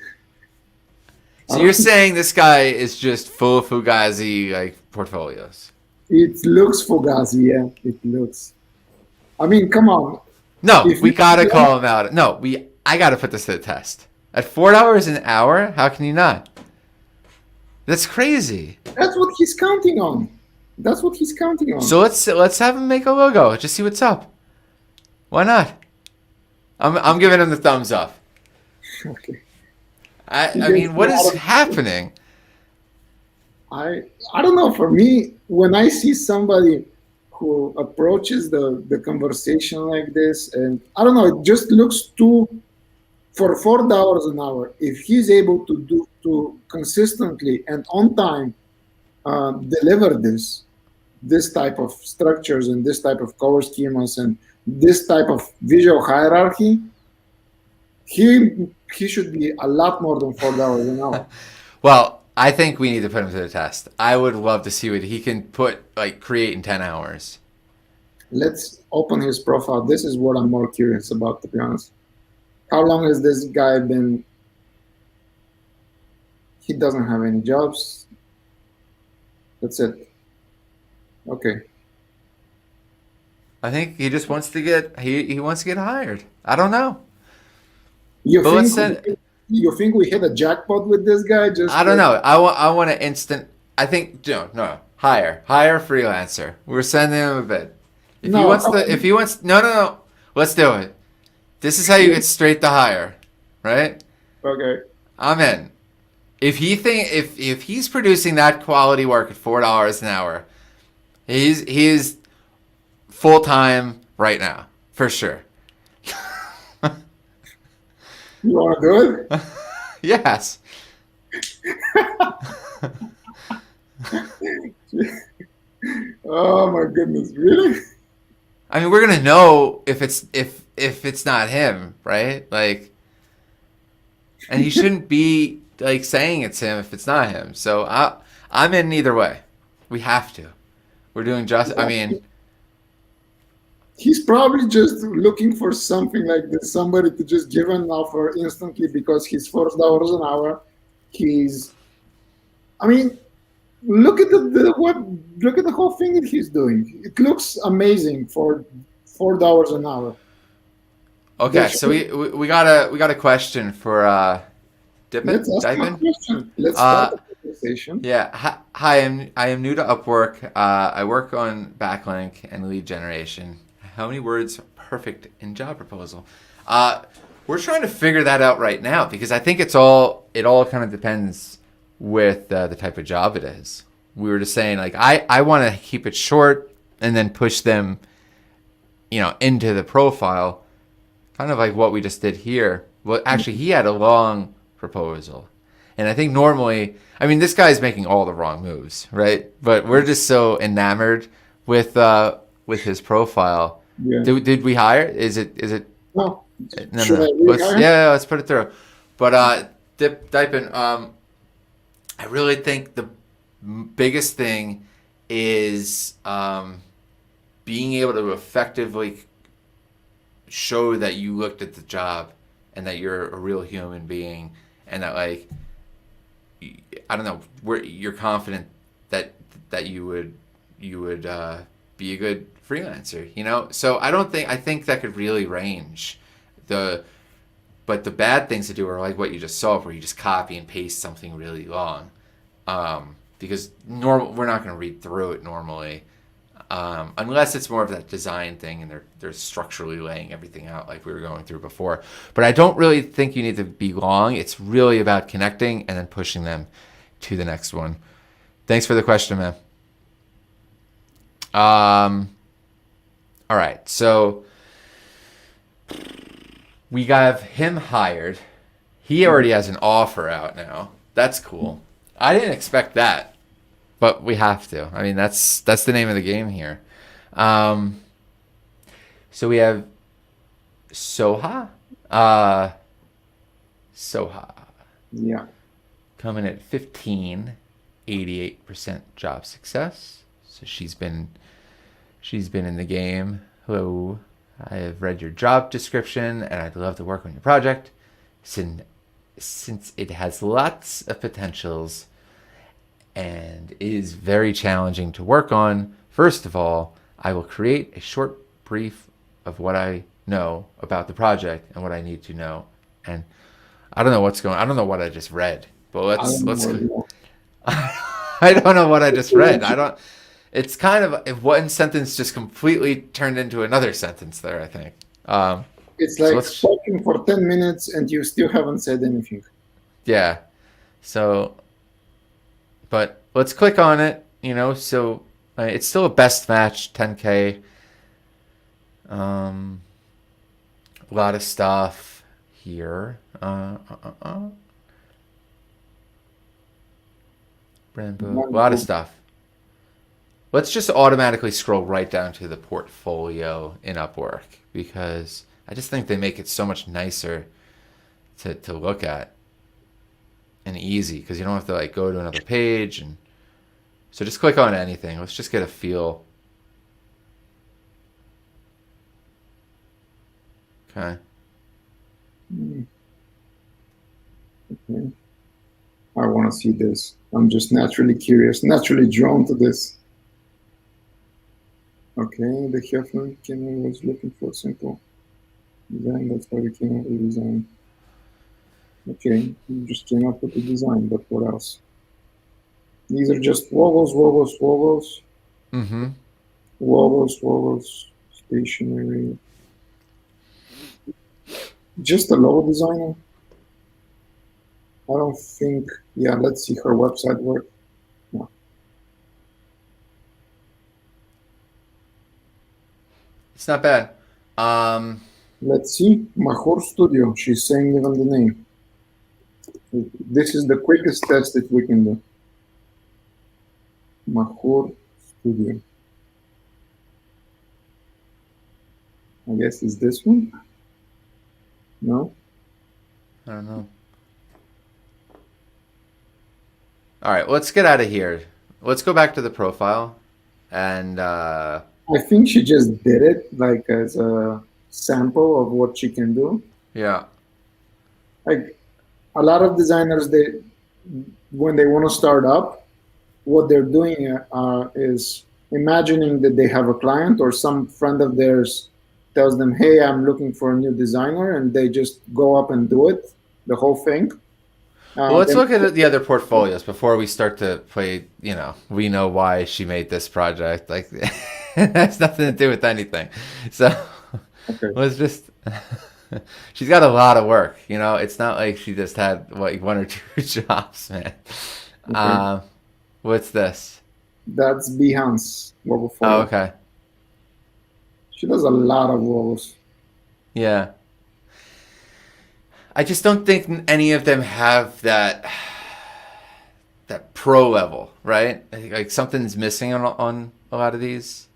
I So don't you're think saying this guy is just full of fugazi like portfolios? it looks fugazi. Yeah, it looks. I mean, come on. No, If we you gotta call him out. No, I gotta put this to the test. At $4 an hour, how can you not? That's crazy. that's what he's counting on. That's what he's counting on. So let's have him make a logo. Just see what's up. Why not? I'm giving him the thumbs up. Okay. I Because mean, what is happening? I don't know. For me, when I see somebody who approaches the conversation like this, and I don't know, it just looks too for $4 an hour. If he's able to do to consistently and on time deliver this type of structures and this type of color schemas and this type of visual hierarchy, he should be a lot more than $4 an hour. Well, I think we need to put him to the test. I would love to see what he can create in 10 hours. Let's open his profile. This is what I'm more curious about, to be honest. How long has this guy been? He doesn't have any jobs. That's it. Okay. I think he just wants to he wants to get hired. I don't know. You But let's think send you think we hit a jackpot with this guy? I Just don't know. I want an instant. I think no. Hire freelancer. We're sending him a bid. no. If he wants no. Let's do it. This is how you get straight to hire, right? Okay. I'm in. If he's producing that quality work at $4 an hour, he's full time right now for sure. You want to do it? Yes. Oh my goodness! Really? I mean, we're gonna know if it's not him, right? Like, and he shouldn't be like saying it's him if it's not him. So I'm in either way. We have to. We're doing just. I mean, He's probably just looking for something like this, somebody to just give an offer instantly because he's $4 an hour. He's, I mean, look at look at the whole thing that he's doing. It looks amazing for $4 an hour. okay. There's, So we got a question for let's ask Dive him a in. question. Let's start Uh, the conversation. Yeah. Hi, I am new to Upwork. I work on backlink and lead generation. How many words are perfect in job proposal? Uh, we're trying to figure that out right now because I think it all kind of depends with the type of job it is. We were just saying like I want to keep it short and then push them, into the profile, kind of like what we just did here. Well, actually, he had a long proposal. And I think normally, I mean, this guy's making all the wrong moves, right? But we're just so enamored with his profile. Yeah. Did we hire? Is it? No. No, Should no. I Let's rehire? yeah, let's put it through. But Dipin, I really think the biggest thing is being able to effectively show that you looked at the job and that you're a real human being and that like I don't know where you're confident that you would be a good freelancer. So I think that could really range the but the bad things to do are like what you just saw where you just copy and paste something really long because we're not going to read through it normally. Unless it's more of that design thing and they're structurally laying everything out like we were going through before. But I don't really think you need to be long. It's really about connecting and then pushing them to the next one. Thanks for the question, man. All right, so we have him hired. He already has an offer out now. That's cool. I didn't expect that. But we have to. I mean, that's the name of the game here. So we have Soha. Soha Yeah. coming at 15, 88% job success. So she's been in the game. Hello. I have read your job description and I'd love to work on your project since it has lots of potentials and is very challenging to work on. First of all, I will create a short brief of what I know about the project and what I need to know. And I don't know I don't know what I just read, but I don't let's. know. I don't know what I just read. It's kind of one sentence just completely turned into another sentence there, I think. It's So like talking for 10 minutes and you still haven't said anything. yeah. So, but let's click on it, so it's still a best match, 10K. A lot of stuff here. Brand book, a lot of stuff. Let's just automatically scroll right down to the portfolio in Upwork because I just think they make it so much nicer to look at and easy because you don't have to like go to another page. And so just click on anything. Let's just get a feel. Okay. Okay. I want to see this. I'm just naturally curious, naturally drawn to this. Okay, the Hefner was looking for simple design. That's why we came up with design. Okay, you just came up with the design, but what else? These are just wobbles, Mm-hmm. wobbles, stationary. Just a logo designer. I don't think. Yeah, let's see her website work. No. It's not bad. Let's see. Mahor Studio. She's saying even the name. This is the quickest test that we can do. Mahor Studio. I guess it's this one. No. I don't know. All right, let's get out of here. Let's go back to the profile, and I think she just did it like as a sample of what she can do. yeah, Like a lot of designers, when they want to start up, what they're doing is imagining that they have a client or some friend of theirs tells them, "Hey, I'm looking for a new designer," and they just go up and do it, the whole thing. Well, let's Then look at the other portfolios before we start to play. We know why she made this project. Like, it has nothing to do with anything. So okay, let's just. She's got a lot of work. It's not like she just had like one or two jobs, man. okay. What's this? That's Behance logo Oh, photo. okay. She does a lot of logos. Yeah. I just don't think any of them have that pro level, right? I think, like, something's missing on a lot of these.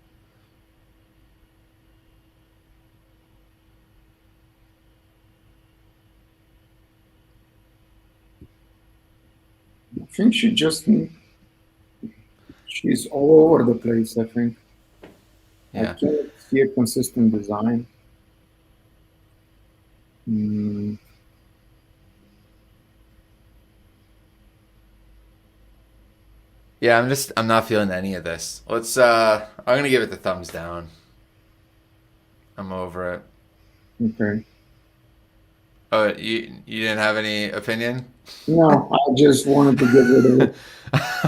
I think she's all over the place. I think I Yeah. can't see a consistent design. Mm, Yeah, I'm not feeling any of this. I'm gonna give it the thumbs down. I'm over it. okay. Oh, you didn't have any opinion? No, I just wanted to get rid of it.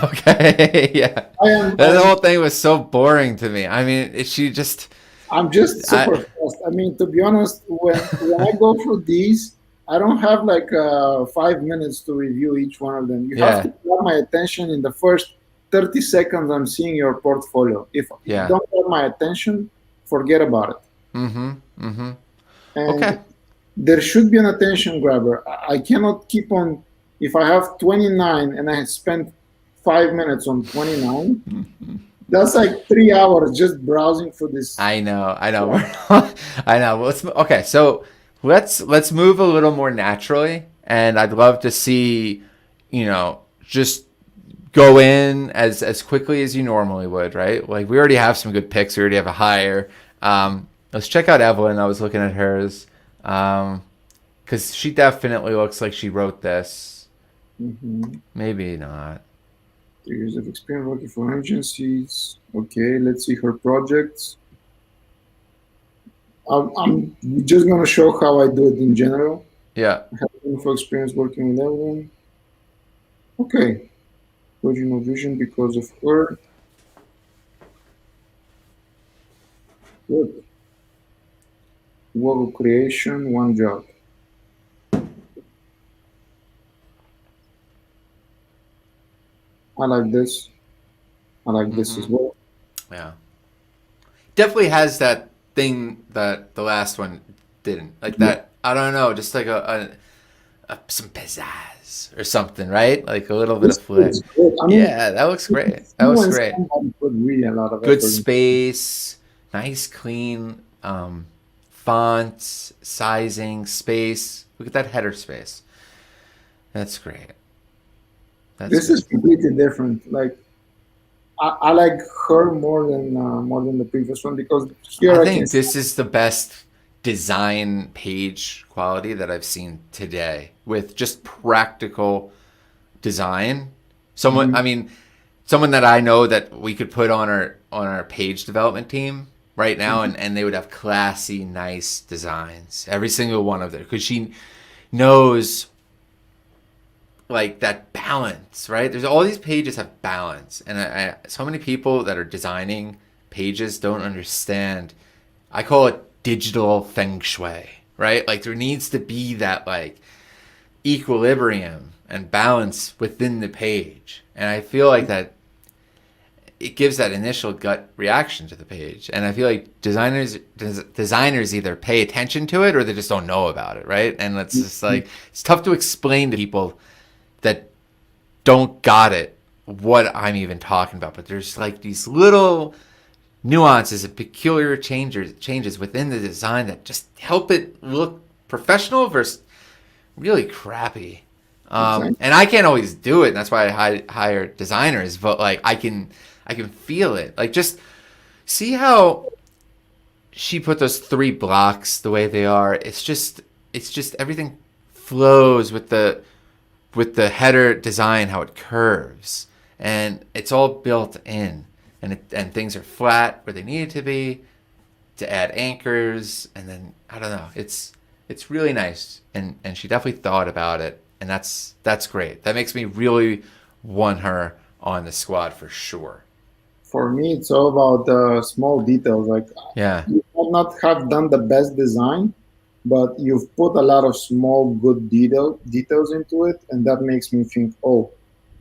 Okay, yeah. I am. The whole thing was so boring to me. I mean, she just I'm just super I fast. I mean, to be honest, when I go through these, I don't have like 5 minutes to review each one of them. You have to yeah, grab my attention in the first 30 seconds I'm seeing your portfolio. If you yeah. don't have my attention, forget about it. Mm-hmm. Mm-hmm. And Okay. there should be an attention grabber. I cannot keep on. If I have 29 and I spent 5 minutes on 29, that's like 3 hours just browsing for this. I know, I know. Yeah. I know. Well, okay, so let's move a little more naturally, and I'd love to see, just go in as quickly as you normally would, right? Like, we already have some good picks. We already have a hire. Let's check out Evelyn. I was looking at hers, because she definitely looks like she wrote this. Mhm. Maybe not. 3 years of experience working for agencies. Okay, let's see her projects. I'm just going to show how I do it in general. Yeah. I have info experience working with everyone. Okay, original vision because of her. Good. Logo creation, one job. I like this. I like this as Mm-hmm. well. Yeah. Definitely has that thing that the last one didn't. Like Yeah, that. I don't know. Just like some pizzazz or something, right? Like a little bit this of flair. is good. I mean, Yeah, that looks you can great. That see looks when great. somebody put really a lot of Good effort in. space, nice clean fonts, sizing, space. Look at that header space. That's great. That's This good. is completely different. Like I like her more than the previous one because I here I can think see. this is the best design page quality that I've seen today with just practical design. Someone, Mhm, I mean, someone that I know that we could put on our page development team right now, mhm, and they would have classy, nice designs. Every single one of them, because she knows like that balance, right? There's all these pages have balance, and so many people that are designing pages don't understand. I call it digital feng shui, right? Like, there needs to be that like equilibrium and balance within the page, and I feel like that it gives that initial gut reaction to the page, and I feel like designers either pay attention to it or they just don't know about it, right? And it's just mhm. like it's tough to explain to people that don't got it what I'm even talking about. But there's like these little nuances and peculiar changes within the design that just help it look professional versus really crappy. Exactly. And I can't always do it, and that's why I hire designers. But like, I can feel it. Like, just see how she put those three blocks the way they are. It's just everything flows with the header design, how it curves, and it's all built in, and things are flat where they need to be to add anchors, and then I don't know, it's really nice, and she definitely thought about it. and that's great. That makes me really want her on the squad for sure. For me, it's all about the small details. Like Yeah. you might not have done the best design, but you've put a lot of small good details into it, and that makes me think, oh,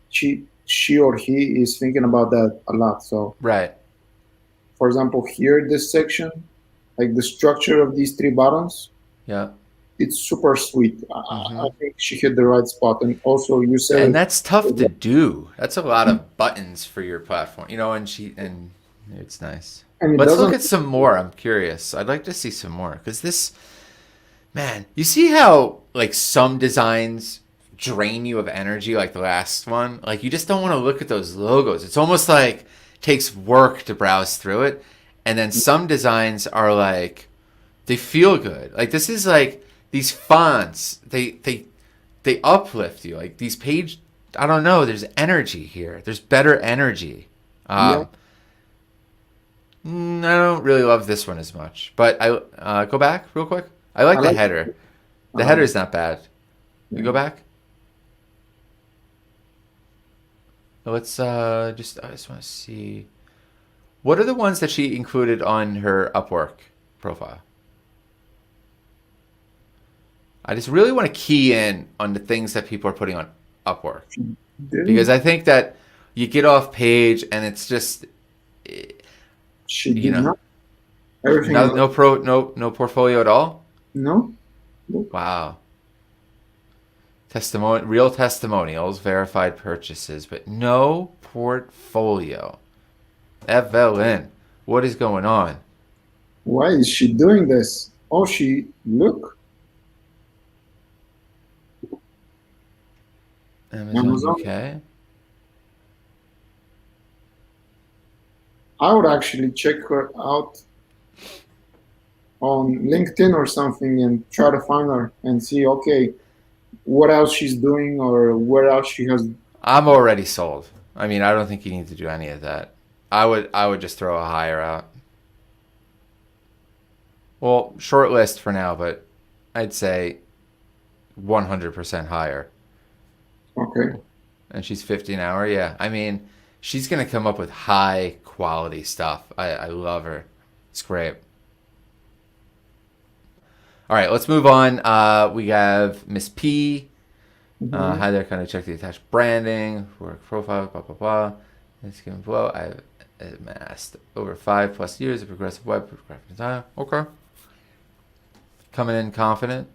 she or he is thinking about that a lot. So, Right. for example, here this section, like the structure of these three buttons, Yeah. it's super sweet. I Hmm. think she hit the right spot. And also, you said And it. that's tough to do. That's a lot of buttons for your platform, you know. And it's nice. And it Let's look doesn't. at some more. I'm curious. I'd like to see some more because this, man, you see how like some designs drain you of energy, like the last one. Like you just don't want to look at those logos. It's almost like it takes work to browse through it. And then some designs are like they feel good. Like this is like these fonts. They uplift you. Like these page. I don't know. There's energy here. There's better energy. Yeah, Um, I don't really love this one as much. But I go back real quick. I I like the like. header. The Uh, header's not bad. You yeah. go back. Let's just. I just want to see. What are the ones that she included on her Upwork profile? I just really want to key in on the things that people are putting on Upwork She didn't. because I think that you get off page and it's just She you did know not. Everything no else. no portfolio at all. No. Look. Wow. Real testimonials, verified purchases, but no portfolio. Evelyn, what is going on? Why is she doing this? Oh, she look. Amazon Amazon. UK. I would actually check her out on LinkedIn or something and try to find her and see, okay, what else she's doing or where else she has. I'm already sold. I mean, I don't think you need to do any of that. I would just throw a hire out. Well, short list for now, but I'd say 100% higher. Okay. And she's 50 an hour. Yeah. I mean, she's going to come up with high quality stuff. I love her. It's great. All right, let's move on. We have Miss P. Mhm. Hi there. Kind of check the attached branding, work profile, blah, blah, blah. It's given below. I've amassed over 5+ years of progressive web graphic design. Okay. Coming in confident.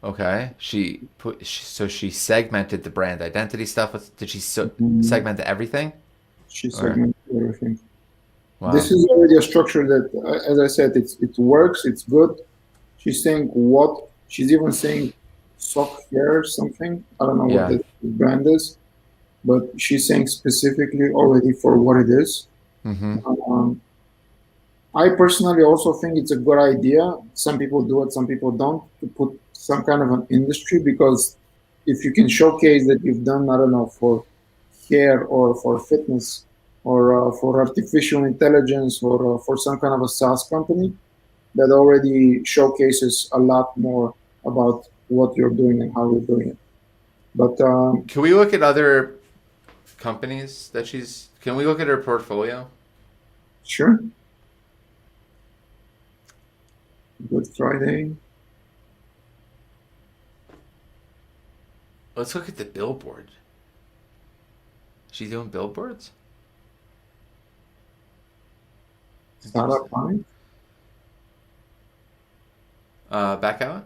Okay. So she segmented the brand identity stuff. Did she Mhm. segment everything? She Or segmented everything. This wow. is already a structure that, as I said, it works. It's good. She's saying what? She's even saying sock hair or something. I don't know what Yeah. the brand is, but she's saying specifically already for what it is. Mm-hmm. Um, I personally also think it's a good idea. Some people do it, some people don't, to put some kind of an industry because if you can showcase that you've done, I don't know, for hair or for fitness or for artificial intelligence or for some kind of a SaaS company, that already showcases a lot more about what you're doing and how you're doing it. But Can we look at other companies that she's? Can we look at her portfolio? sure, Good Friday. Let's look at the billboard. She's doing billboards? Startup Interesting. Panic. Back out.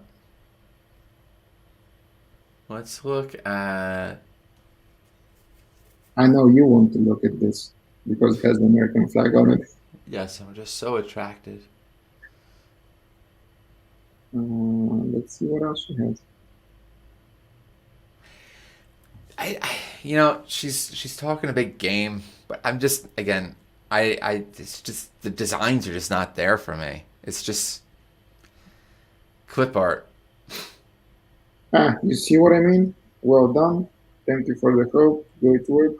Let's look at. I know you want to look at this because it has the American flag on it. Yes, I'm just so attracted. Let's see what else she has. She's talking a big game, but I'm just again, it's just the designs are just not there for me. It's just clip art. Ah, you see what I mean? Well done. Thank you for the help. Great work.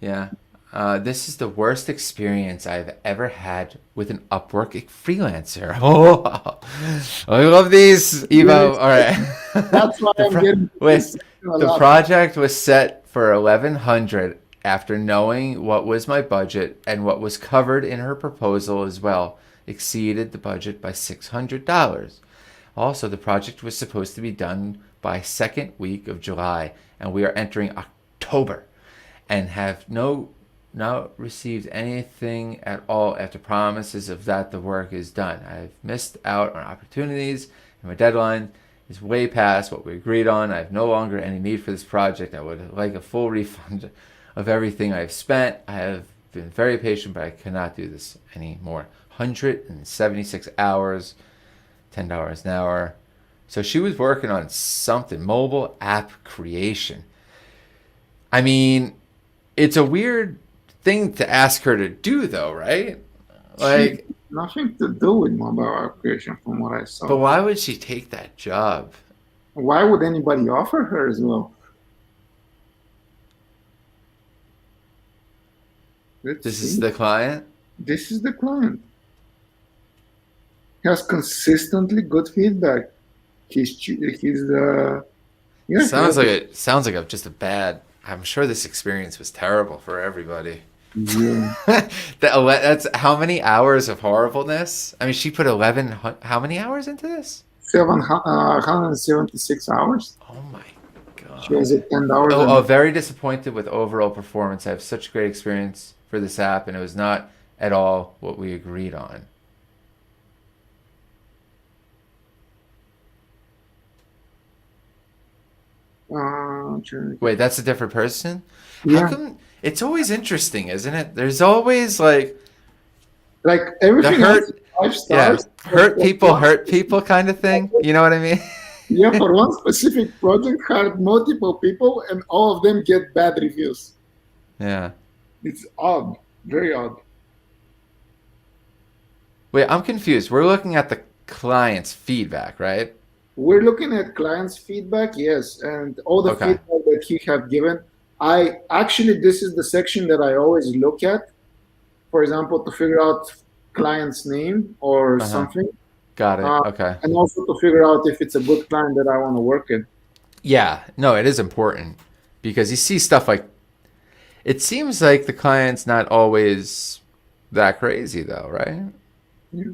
Yeah, This is the worst experience I've ever had with an Upwork freelancer. Oh, I love these, Evo. Yes, All right. that's why the I'm pro- getting wait, this section a the lot. project was set for 1100 after knowing what was my budget and what was covered in her proposal as well exceeded the budget by $600. Also, the project was supposed to be done by second week of July, and we are entering October and have not received anything at all after promises of that the work is done. I've missed out on opportunities and my deadline is way past what we agreed on. I have no longer any need for this project. I would like a full refund of everything I've spent. I have been very patient, but I cannot do this anymore. 176 hours, $10 an hour. So she was working on something, mobile app creation. I mean, it's a weird thing to ask her to do, though, right? She Like, nothing to do with mobile application from what I but saw. why would she take that job? Why would anybody offer her as well? Let's This is see. the client. This is the client. He has consistently good feedback. Yeah, he Sounds has, like just a bad. I'm sure this experience was terrible for everybody. yeah, That's how many hours of horribleness. I mean, she put 11. How many hours into this? 176 hours. Oh my She god. has a $10 Oh, an very disappointed with overall performance. I have such great experience for this app, and it was not at all what we agreed on. hour. Wait, that's a different person? How Yeah, come it's always interesting, isn't it? There's always like like the everything else is hurt, five yeah, stars. But for one, hurt people kind of thing. You know what I mean? yeah, for one specific project, hired multiple people, and all of them get bad reviews. Yeah. It's odd, very odd. Wait, I'm confused. We're looking at the client's feedback, right? We're looking at clients' feedback, yes, and all the Okay. feedback that he have given. I actually, this is the section that I always look at, for example, to figure out client's name or Uh-huh. something, Got it. uh, Okay. and also to figure out if it's a good client that I want to work with. Yeah, no, it is important because you see stuff like it seems like the client's not always that crazy though, right? Yeah,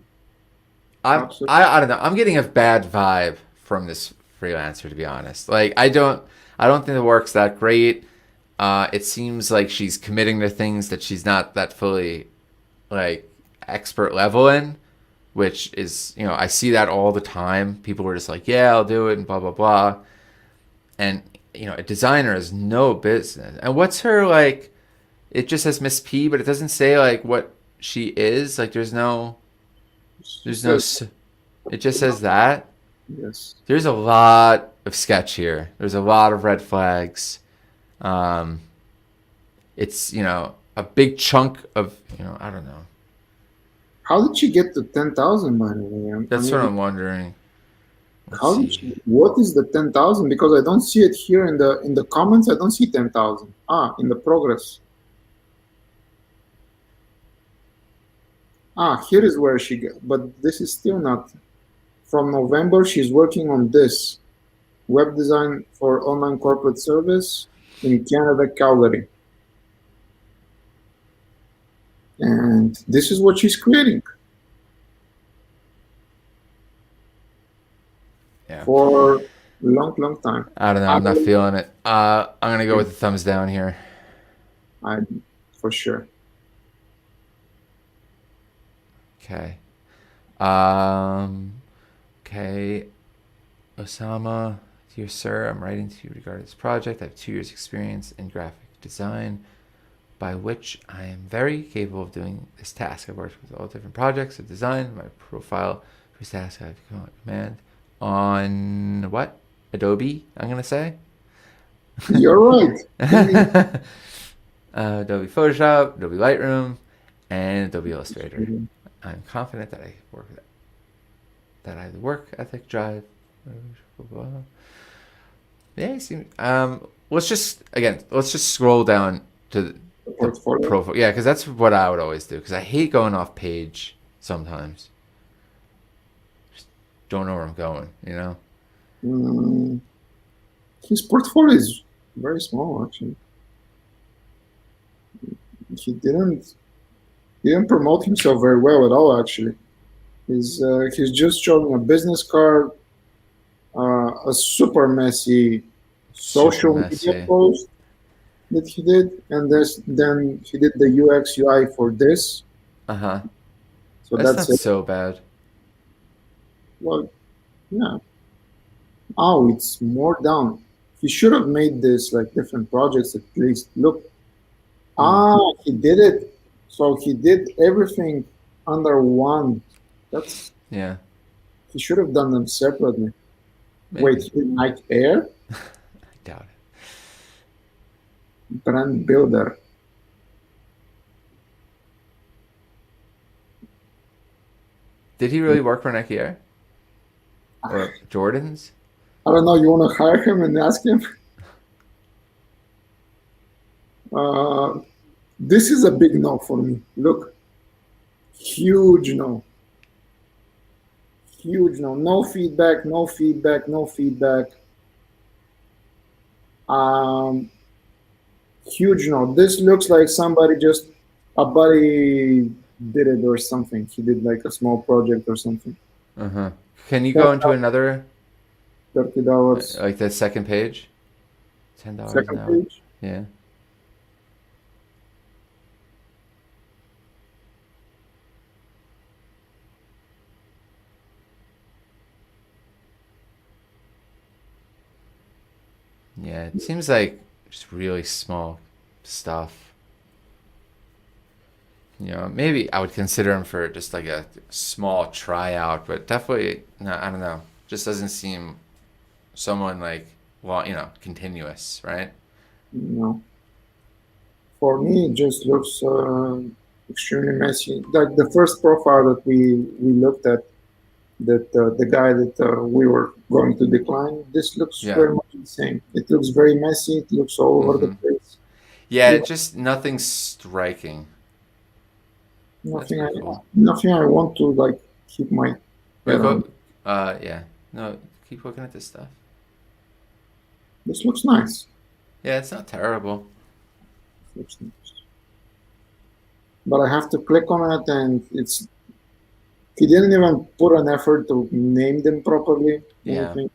I'm absolutely. I don't know. I'm getting a bad vibe from this freelancer to be honest. Like I don't think the work's that great. It seems like she's committing to things that she's not that fully like expert level in, which is, I see that all the time. People are just like, "Yeah, I'll do it," and blah blah blah. And a designer has no business. And what's her like? It just says Miss P, but it doesn't say like what she is. Like She there's no. says, It just says that. yes. There's a lot of sketch here. There's a lot of red flags. Um, it's a big chunk of I don't know. How did she get to 10,000, by the way? I That's what mean, I'm wondering. Let's how did see. she, what is the 10,000? Because I don't see it here in the comments. I don't see 10,000. Ah, in the progress. Ah, here is where she get, but this is still not. From November, she's working on this web design for online corporate service in Canada, Calgary. And this is what she's creating Yeah. for a long, long time. I don't know. I, I'm not feeling it. I'm gonna go with the thumbs down here. I for sure. Okay. Um. Okay. Osama, dear sir, I'm writing to you regarding this project. I have 2 years' experience in graphic design, by which I am very capable of doing this task. I've worked with all different projects of design. My profile for this task I have to command on what? Adobe, I'm gonna say. You're right. Adobe Photoshop, Adobe Lightroom, and Adobe Illustrator. I'm confident that I have the work ethic, drive. Blah, blah, blah. Yeah, let's just scroll down to portfolio. profile. Yeah, because that's what I would always do. Because I hate going off page sometimes. Just don't know where I'm going. You know. Mm, his portfolio is very small, actually. He didn't promote himself very well at all, actually. He's just showing a business card, a super messy Super social media messy. post that he did, and then he did the UX UI for this. Uh huh. So That's that's not it. so bad. Well, yeah. Oh, it's more down. He should have made this like different projects at least. Look, Hmm. he did it. So he did everything under one. That's Yeah. he should have done them separately. Wait, Maybe. he did Nike Air I doubt it. brand builder. Did he really work for Nike Air or Jordans? I don't know. You want to hire him and ask him? Uh, this is a big no for me. Look, huge no. Huge no. No feedback, no feedback, no feedback. Um, Huge no. This looks like somebody just, a buddy did it or something. He did like a small project or something. Uh huh. Can you $10, go into another, $30, like the second page? $10 an second hour. page. Yeah. Yeah. It seems like just really small stuff. Maybe I would consider him for just like a small tryout, but definitely, no, I don't know. Just doesn't seem someone like, well, continuous, right? No. For me, it just looks extremely messy. Like the first profile that we looked at, that the guy that we were going to decline, this looks Yeah. very much the same. It looks very messy. It looks all over the Mm-hmm. place. Yeah, Yeah, it's just nothing striking. That's pretty cool. nothing I want to like keep my Wait, head on. go. Yeah. No, keep looking at this stuff. This looks nice. Yeah, it's not terrible. Looks nice. But I have to click on it, and he didn't even put an effort to name them properly. Yeah. Anything.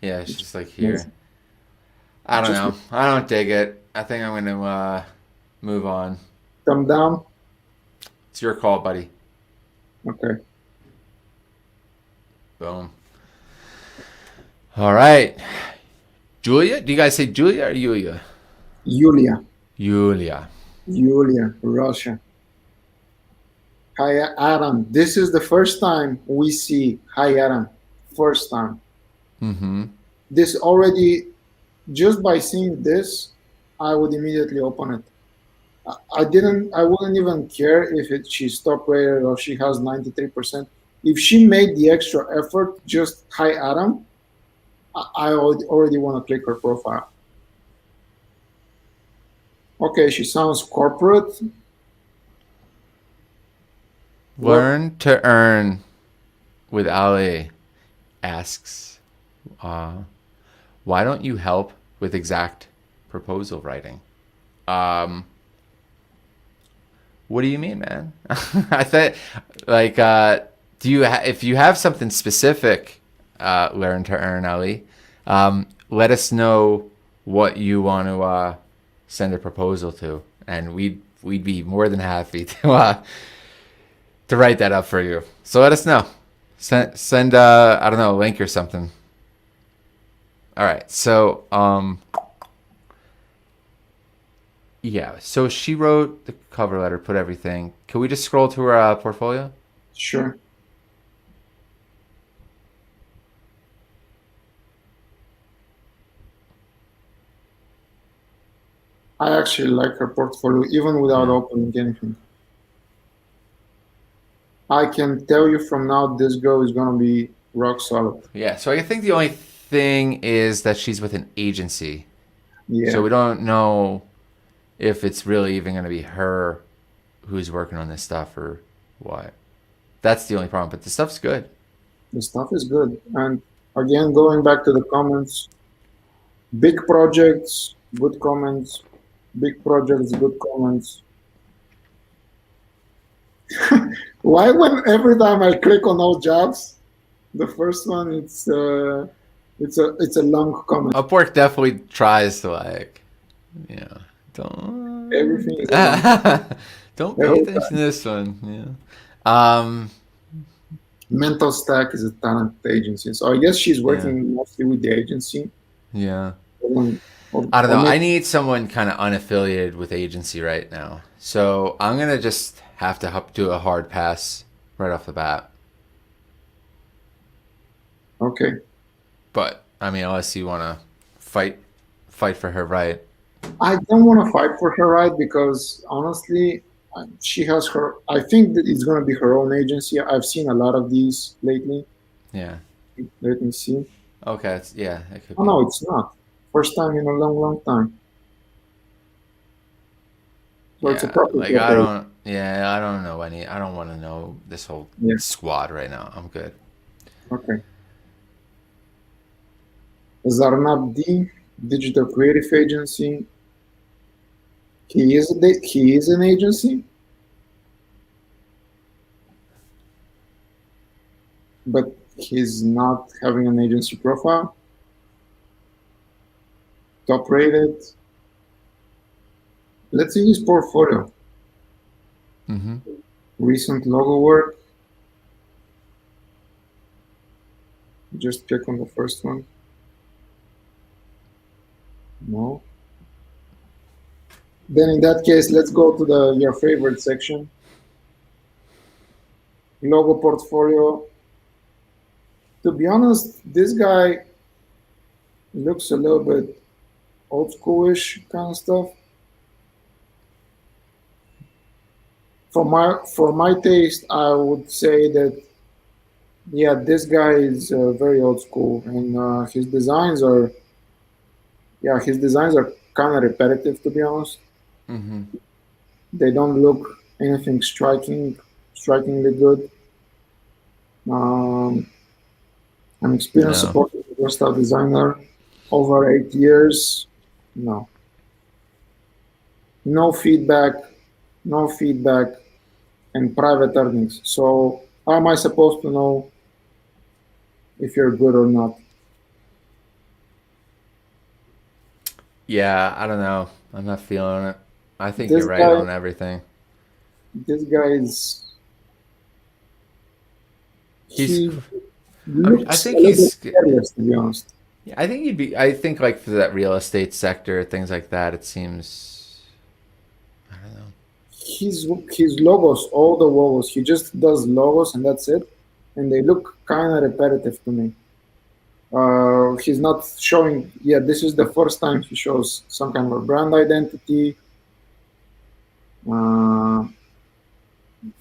Yeah, it's just like It's here. I don't just know. I don't dig it. I think I'm gonna move on. thumb down. It's your call, buddy. Okay. Boom. All right. Julia? Do you guys say Julia or Yulia? Yulia. Yulia. Yulia, Russia. Hi, Adam. This is the first time we see Hi, Adam. First time. Mm-hmm. This already, just by seeing this, I would immediately open it. I wouldn't even care if she's top rated or she has 93%. If she made the extra effort, just Hi, Adam, I already want to click her profile. Okay, she sounds corporate. What? Learn to earn with Ali asks, why don't you help with exact proposal writing? Um, what do you mean, man? I thought, like, if you have something specific, learn to earn, Ali, let us know what you want to send a proposal to, and we'd be more than happy to write that up for you. So let us know. Send I don't know, a link or something. All right. So yeah. So she wrote the cover letter, put everything. Can we just scroll to her portfolio? Sure. I actually like her portfolio even without Yeah. opening anything. I can tell you from now, this girl is gonna be rock solid. Yeah. So I think the only thing is that she's with an agency. So Yeah. we don't know if it's really even going to be her who's working on this stuff or what. That's the only problem. But the stuff's good. The stuff is good. And again, going back to the comments, big projects, good comments, big projects, good comments. Why when every time I click on all jobs, the first one it's a long comment. Upwork definitely tries to like, you know, don't Everything is a long don't pay every attention to time. this one. Yeah. Mental Stack is a talent agency. So I guess she's Yeah. working mostly with the agency. Yeah. Or, I don't or know. I maybe need someone kind of unaffiliated with agency right now. So I'm gonna just have to do a hard pass right off the bat. okay. But I mean, unless you want to fight for her right. I don't want to fight for her right because honestly, she has her. I think that it's going to be her own agency. I've seen a lot of these lately. Yeah. Let me see. Okay. Yeah, it could Oh be. no, it's not. First time in a long, long time. So it's a Yeah. proper Like job. I don't. Yeah, I don't know any. I don't want to know this whole Yeah. squad right now. I'm good. Okay. Zarnab D, digital creative agency. He is an agency, but he's not having an agency profile. Top rated. Let's see his portfolio. Mm-hmm. Recent logo work. Just click on the first one. No. Then in that case, let's go to the your favorite section. Logo portfolio. To be honest, this guy looks a little bit old schoolish kind of stuff. For my taste, I would say that yeah, this guy is very old school, and his designs are kind of repetitive to be honest. Mm-hmm. They don't look anything strikingly good. Um, I'm experienced No. supporting versatile designer over 8 years. No, no feedback, no feedback, and private earnings. So how am I supposed to know if you're good or not? Yeah, I don't know. I'm not feeling it. I think you're This right guy, on everything. this guy is He's. he I looks a think little bit he's. careless to be honest. I think he'd be. I think like for that real estate sector, things like that. It seems. I don't know. His logos, all the logos, he just does logos and that's it, and they look kind of repetitive to me. He's not showing. Yeah, this is the first time he shows some kind of a brand identity. Uh,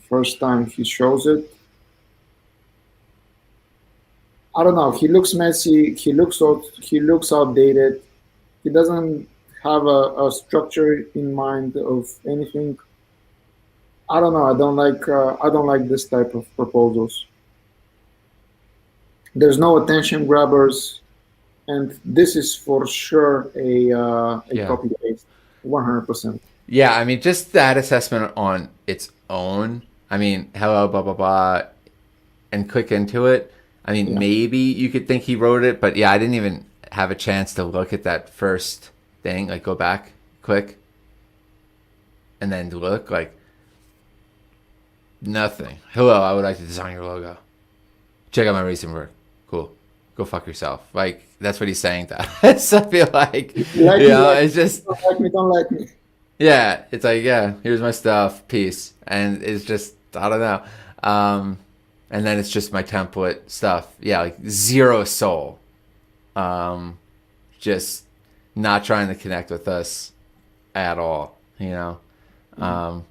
First time he shows it. I don't know. He looks messy. He looks old. He looks outdated. He doesn't have a structure in mind of anything. I don't know. I don't like this type of proposals. There's no attention grabbers, and this is for sure a Yeah. copy paste, 100%. Yeah. I mean, just that assessment on its own. I mean, hello, blah blah blah, and click into it. I mean, Yeah, maybe you could think he wrote it, but yeah, I didn't even have a chance to look at that first thing. Like, go back, click, and then look. Like, nothing. Hello, I would like to design your logo. Check out my recent work. Cool. Go fuck yourself. Like, that's what he's saying to us. I feel like, if you like me, like it's me. just, Don't like me, don't like me. yeah, it's like, yeah, here's my stuff. Peace. And it's just, I don't know. And then it's just my template stuff. Yeah, like zero soul. Um, just not trying to connect with us at all, you know? Um,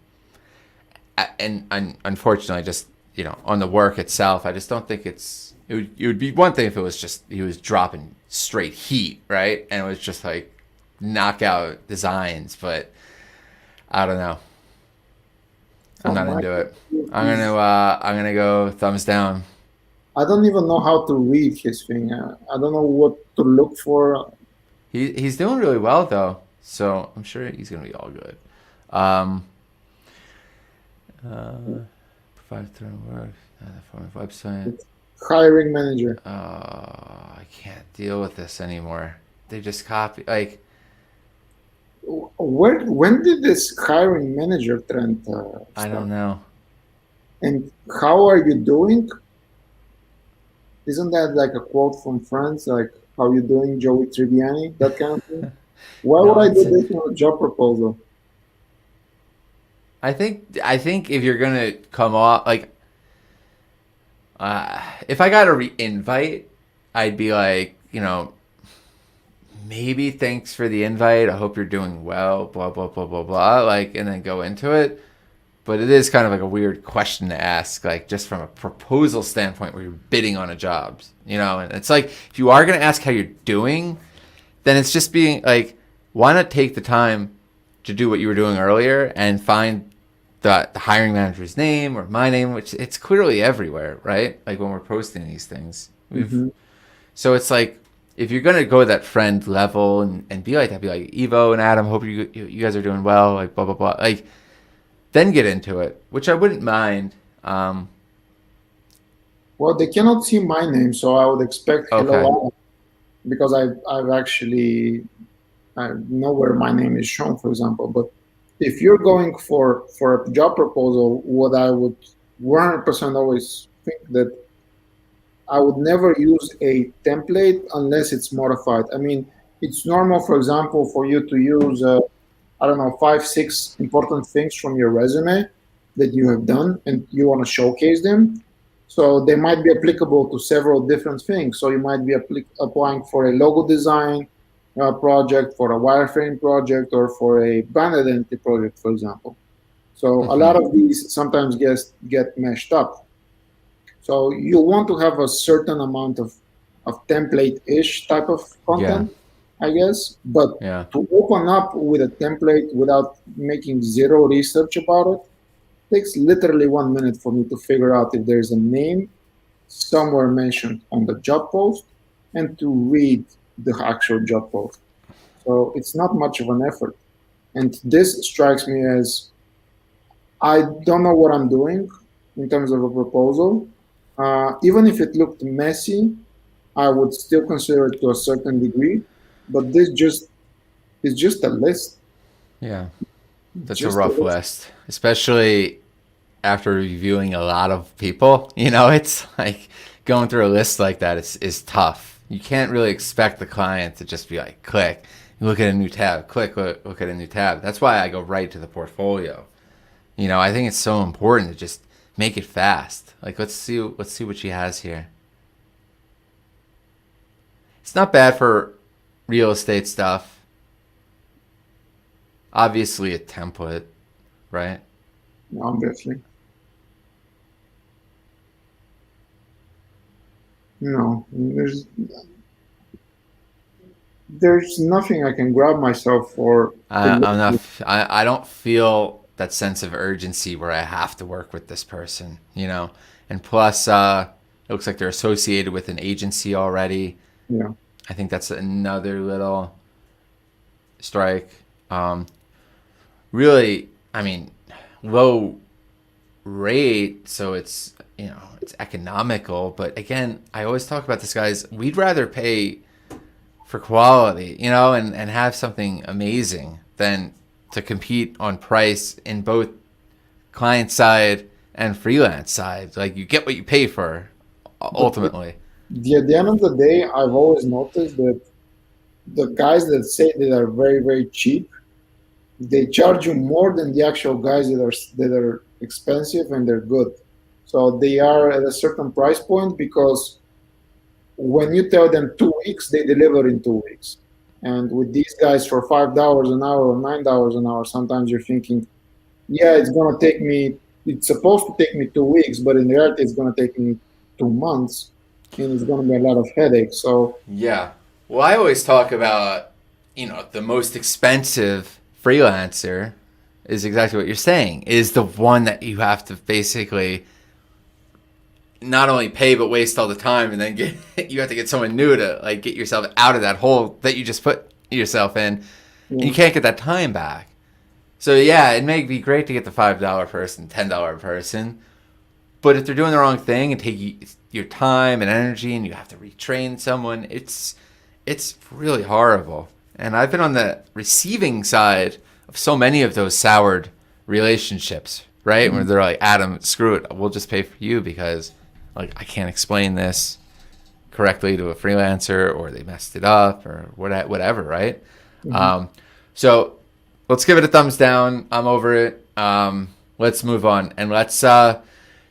and unfortunately, just, on the work itself, I just don't think it would be one thing if it was just he was dropping straight heat, right? And it was just like knockout designs, but I don't know. I'm From not my into point it. of view, he's, I'm gonna go thumbs down. I don't even know how to read his thing. I don't know what to look for. He's doing really well though, so I'm sure he's gonna be all good. Um, provide through work, from a website. It's hiring manager. I can't deal with this anymore. They just copy like When did this hiring manager trend I start? don't know. And how are you doing? Isn't that like a quote from Friends, like "How you doing, Joey Tribbiani?" That kind of thing. Why would No, I do it's. this on a job proposal? I think if you're gonna come off like if I got a invite, I'd be like, maybe thanks for the invite. I hope you're doing well. Blah blah blah blah blah. Like, and then go into it. But it is kind of like a weird question to ask, like just from a proposal standpoint, where you're bidding on a job. And it's like if you are gonna ask how you're doing, then it's just being like, why not take the time to do what you were doing earlier and find the hiring manager's name or my name, which it's clearly everywhere, right? Like when we're posting these things, Hmm. so it's like if you're gonna go that friend level and be like that, be like Evo and Adam, hope you guys are doing well, like blah blah blah, like then get into it, which I wouldn't mind. Well, they cannot see my name, so I would expect hello Okay. Alan, because I've actually I know where my name is shown, for example. But if you're going for a job proposal, what I would 100% always think that I would never use a template unless it's modified. I mean, it's normal, for example, for you to use, I don't know, five, six important things from your resume that you have done and you want to showcase them. So they might be applicable to several different things. So you might be applying for a logo design project, for a wireframe project, or for a brand identity project, for example. So a Hmm. lot of these sometimes get meshed up. So you want to have a certain amount of template-ish type of Yeah. content, I guess. But Yeah. to open up with a template without making zero research about it takes literally 1 minute for me to figure out if there's a name somewhere mentioned on the job post and to read the actual job post. So it's not much of an effort. And this strikes me as I don't know what I'm doing in terms of a proposal. Even if it looked messy, I would still consider it to a certain degree. But this just is just a list, Yeah. That's a just a rough list. list, especially after reviewing a lot of people. It's like going through a list like that is tough. You can't really expect the client to just be like, click, look at a new tab, click, look at a new tab. That's why I go right to the portfolio. I think it's so important to just make it fast. Like let's see what she has here. It's not bad for real estate stuff. Obviously a template, right? Obviously, no. There's nothing I can grab myself for to I'm not. look. I don't feel that sense of urgency where I have to work with this person. And plus, it looks like they're associated with an agency already. Yeah. I think that's another little strike. Um, Really, I mean, low rate, so it's economical. But again, I always talk about this, guys. We'd rather pay for quality, and have something amazing than to compete on price in both client side and freelance side. Like you get what you pay for But ultimately. at the end of the day, I've always noticed that the guys that say they are very, very cheap, they charge you more than the actual guys that are expensive and they're good. So they are at a certain price point because when you tell them 2 weeks, they deliver in 2 weeks. And with these guys for $5 an hour or $9 an hour, sometimes you're thinking, yeah, it's gonna take me. It's supposed to take me 2 weeks, but in reality, it's gonna take me 2 months, and it's gonna be a lot of headaches. So Yeah. Well, I always talk about, the most expensive freelancer is exactly what you're saying, is the one that you have to basically not only pay but waste all the time, and then you have to get someone new to like get yourself out of that hole that you just put yourself in, and you Yeah. can't get that time back. So yeah, it may be great to get the $5 person, $10 person, but if they're doing the wrong thing and take your time and energy, and you have to retrain someone, it's really horrible. And I've been on the receiving side of so many of those soured relationships, right? Where they're like, Adam, screw it, we'll just pay for you because like I can't explain this correctly to a freelancer, or they messed it up, or whatever, right? So let's give it a thumbs down. I'm over it. Let's move on, and let's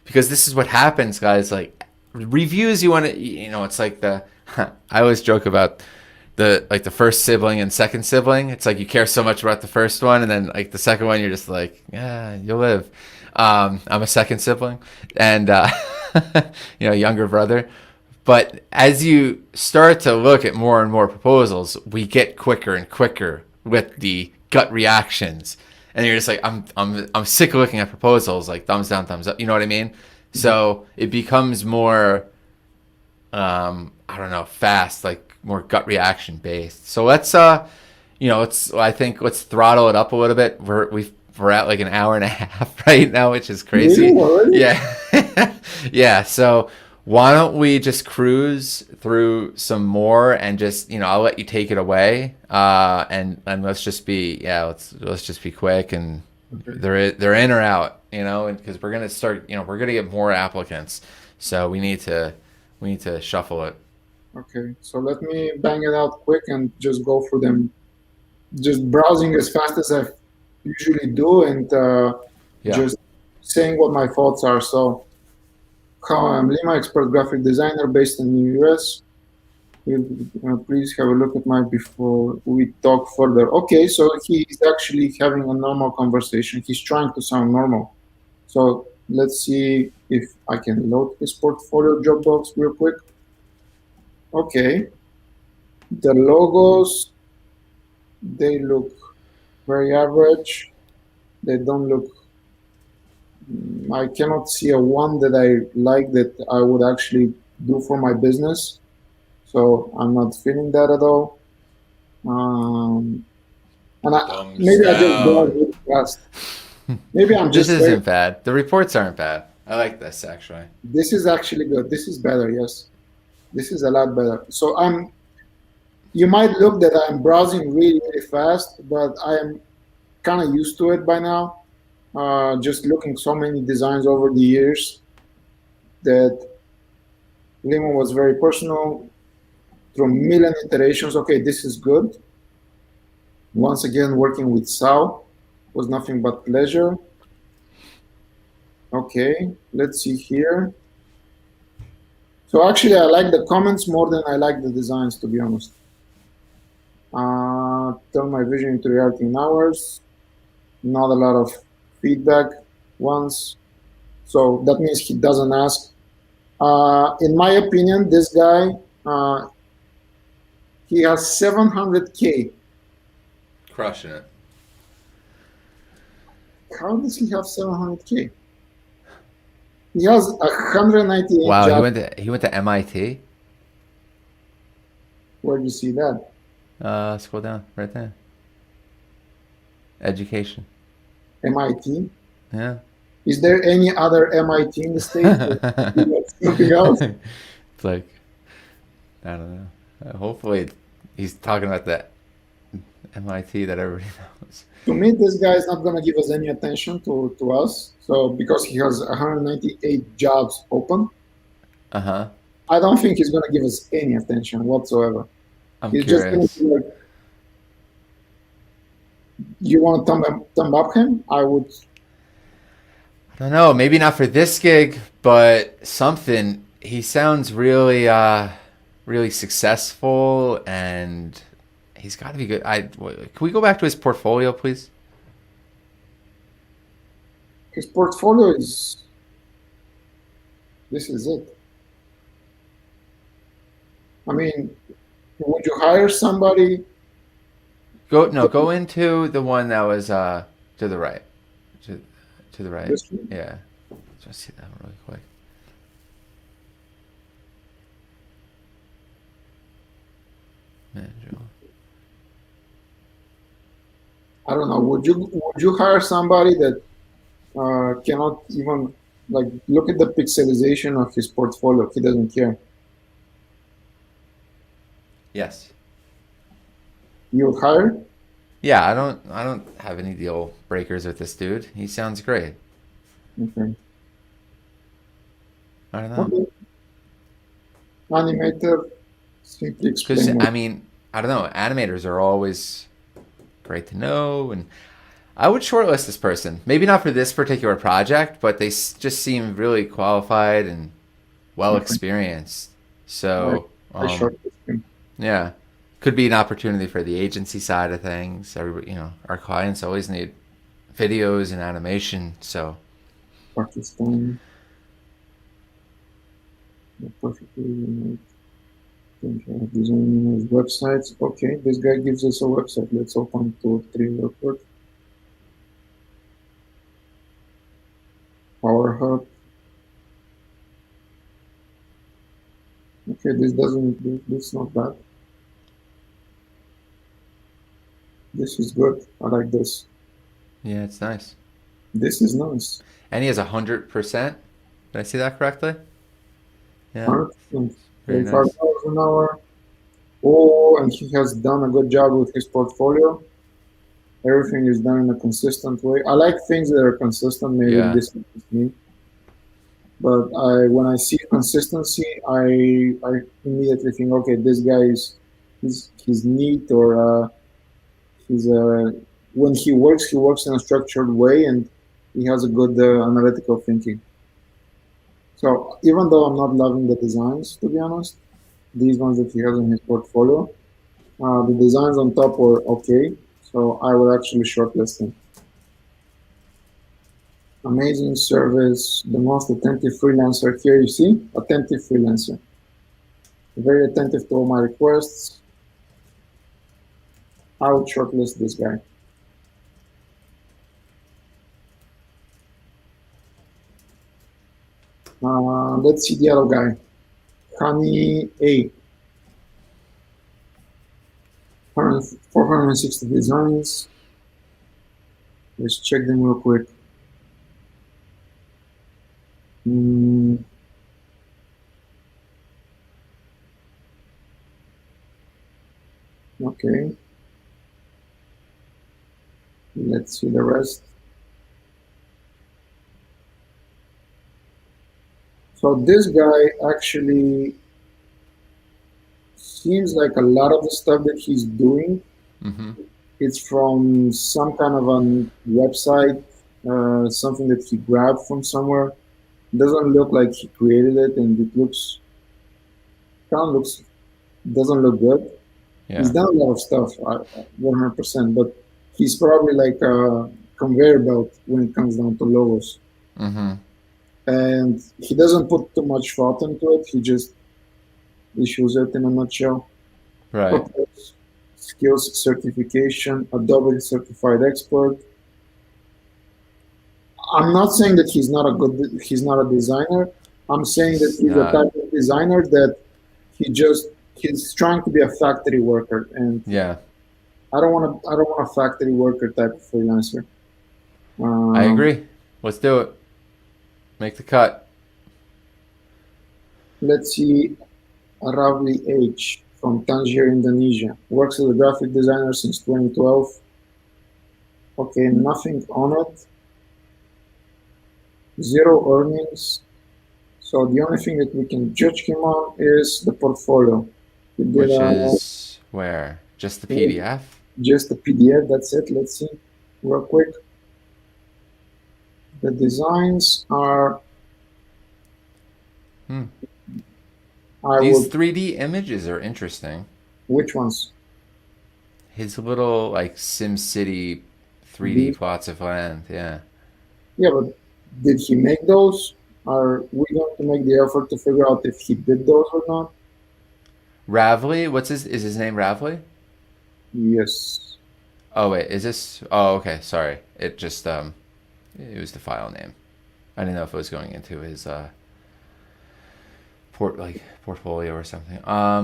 because this is what happens, guys. Like reviews, you want to, it's like the I always joke about the first sibling and second sibling. It's like you care so much about the first one, and then like the second one, you're just like, yeah, you'll live. I'm a second sibling, and younger brother. But as you start to look at more and more proposals, we get quicker and quicker with the gut reactions, and you're just like, I'm sick of looking at proposals like thumbs down, thumbs up. You know what I mean? So it becomes more, I don't know, fast, like more gut reaction based. So let's let's throttle it up a little bit. We're at like an hour and a half right now, which is crazy. Really? Already? Yeah. Yeah. So why don't we just cruise through some more, and just, I'll let you take it away. And let's just be, let's just be quick, and they're in or out, because we're going to start, we're going to get more applicants. So we need to shuffle it. Okay, so let me bang it out quick and just go through them. Just browsing as fast as I usually do, and Yeah. just saying what my thoughts are. So, I'm Lima, expert graphic designer based in the US. Please have a look at my before we talk further. Okay, so he's actually having a normal conversation. He's trying to sound normal. So let's see if I can load his portfolio job box real quick. Okay, the logos, they look very average. They don't look, I cannot see a one that I like that I would actually do for my business. So I'm not feeling that at all. And Thumbs maybe I just go down. really fast. Maybe I'm This just very, isn't bad. The reports aren't bad. I like this actually. this is actually good. This is better, yes. This is a lot better. So you might look that I'm browsing really, really fast, but I am kind of used to it by now. Just looking so many designs over the years that Limo was very personal through a million iterations. Okay, this is good. Once again, working with Sal was nothing but pleasure. Okay, let's see here. So actually, I like the comments more than I like the designs, to be honest. Turn my vision into reality in hours. Not a lot of feedback once. So that means he doesn't ask. In my opinion, this guy, he has 700K. Crushing it. How does he have 700K? He has 198 Wow, jobs. he went to MIT. Where do you see that? Scroll down right there. Education. MIT. Yeah. Is there any other MIT in the States? Something else? It's like, I don't know. Hopefully he's talking about that MIT that everybody knows. To me, this guy is not going to give us any attention to us. So because he has 198 jobs open, Uh-huh. I don't think he's going to give us any attention whatsoever. I'm He's just going to curious. be like, you want to thumb up him? I would. I don't know, maybe not for this gig, but something. He sounds really successful, and he's got to be good. Can we go back to his portfolio, please? His portfolio is. This is it. I mean, would you hire somebody? Go into the one that was To the right. To, to the right. This one? Yeah. Just see that one really quick. Manual. I don't know. Would you hire somebody that cannot even like look at the pixelization of his portfolio? He doesn't care. Yes. You would hire? Yeah, I don't have any deal breakers with this dude. He sounds great. Okay. I don't know. Okay. Animator, simply Because, explain more. I mean, I don't know. Animators are always great to know. And I would shortlist this person. Maybe not for this particular project, but they just seem really qualified and well Okay. experienced. I, So, I shortlist him. yeah. Could be an opportunity for the agency side of things. Everybody, our clients always need videos and animation. So, Pakistan. Perfectly remote. Designing his websites. Okay, this guy gives us a website. Let's open 2 3 Upwork. Power Hub. Okay, this is not bad. This is good. I like this. yeah, it's nice. This is nice. And he has 100%. Did I see that correctly? Yeah, 100%. very $35 nice. an hour. Oh, and he has done a good job with his portfolio. Everything is done in a consistent way. I like things that are consistent. Maybe Yeah. this is me, but when I see consistency, I immediately think, okay, this guy is he's neat, or he's when he works in a structured way, and he has a good analytical thinking. So even though I'm not loving the designs, to be honest, these ones that he has in his portfolio, the designs on top were okay. So I will actually shortlist him. Amazing service, the most attentive freelancer. Here you see, attentive freelancer. Very attentive to all my requests. I would shortlist this guy. Let's see the other guy. Honey A. 460 designs. Let's check them real quick. Okay. Let's see the rest. So this guy actually seems like a lot of the stuff that he's doing, Mm-hmm. it's from some kind of a website, something that he grabbed from somewhere. Doesn't look like he created it, and it looks kind of looks doesn't look good. He's Yeah. done a lot of stuff, 100%, but he's probably like a conveyor belt when it comes down to logos. Mm-hmm. And he doesn't put too much thought into it. He just issues it in a nutshell. Right. Okay. Skills certification, Adobe certified expert. I'm not saying that he's not a designer. I'm saying that He's he's the not. type of designer that he's trying to be a factory worker, and Yeah. I don't want a factory worker type of freelancer. I Um, agree. Let's do it. Make the cut. let's see, Ravli H from Tangier, Indonesia. Works as a graphic designer since 2012. Okay, nothing on it. Zero earnings. So the only thing that we can judge him on is the portfolio. He did Which is where? Just the PDF? just a PDF. That's it. Let's see real quick. The designs are. Hmm. I These would. 3D images are interesting. Which ones? His little like SimCity 3D These? plots of land. Yeah. Yeah, but did he make those? Are we going to make the effort to figure out if he did those or not? Ravly? Is his name Ravly? Yes. Oh wait, is this? Oh, okay. Sorry. It just it was the file name. I didn't know if it was going into his portfolio or something. I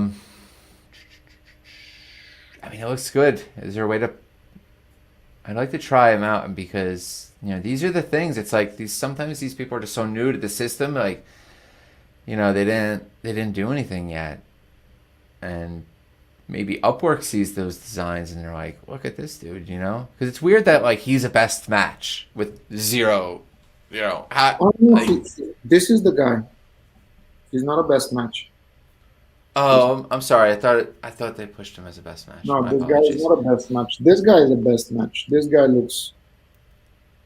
mean, it looks good. Is there a way to? I'd like to try him out because these are the things. It's like sometimes these people are just so new to the system. Like they didn't do anything yet, and maybe Upwork sees those designs and they're like, look at this dude, because it's weird that like he's a best match with zero, Oh, no, this is the guy. He's not a best match. Oh, I'm sorry. I thought they pushed him as a best match. No, My this guy is apologies. not a best match. This guy is a best match. This guy looks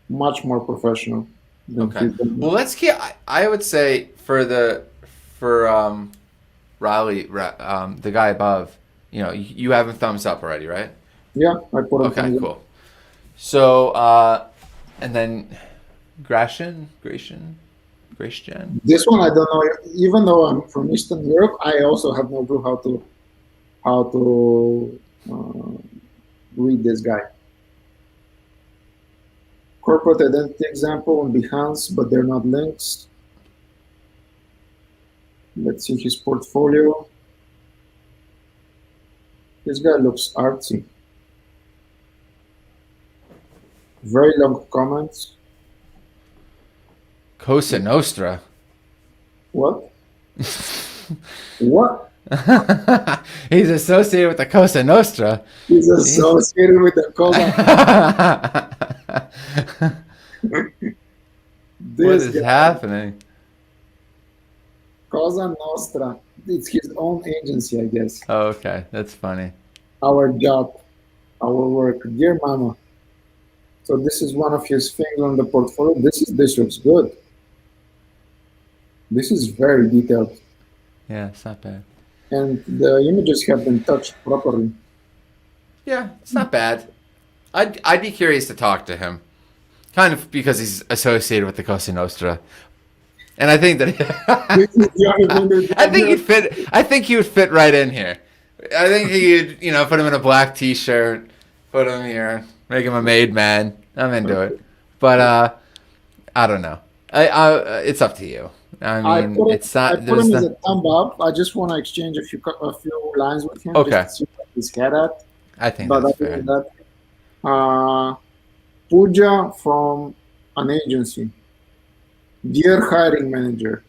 much more professional than Okay. he's been. Well, let's keep. I would say for Riley, the guy above, you have him thumbs up already, right? Yeah, I put him Okay, from cool. So, and then Gratian. this one. I don't know. Even though I'm from Eastern Europe, I also have no clue how to read this guy. Corporate identity example on Behance, but they're not links. Let's see his portfolio. This guy looks artsy. Very long comments. Cosa Nostra. What? What? He's associated with the Cosa Nostra. He's associated with the Cosa. What This is guy, happening? Cosa Nostra. It's his own agency, I guess. Oh, okay, that's funny. Our job, our work. Dear Mama. So this is one of his things on the portfolio. This looks good. This is very detailed, Yeah, it's not bad. and the images have been touched properly. Yeah, it's not bad. I'd be curious to talk to him, kind of because he's associated with the Cosa Nostra, and I think that This is the only thing that I think he'd fit. I think he would fit right in here. I think he'd put him in a black T-shirt, put him here, make him a made man. I'm into it, but I don't know. It's up to you. I mean, it's I not. put him There's as not. a thumb up. I just want to exchange a few lines with him Okay, just to see what he's head at. I think But that's other than fair. that, Pooja from an agency. Dear hiring manager,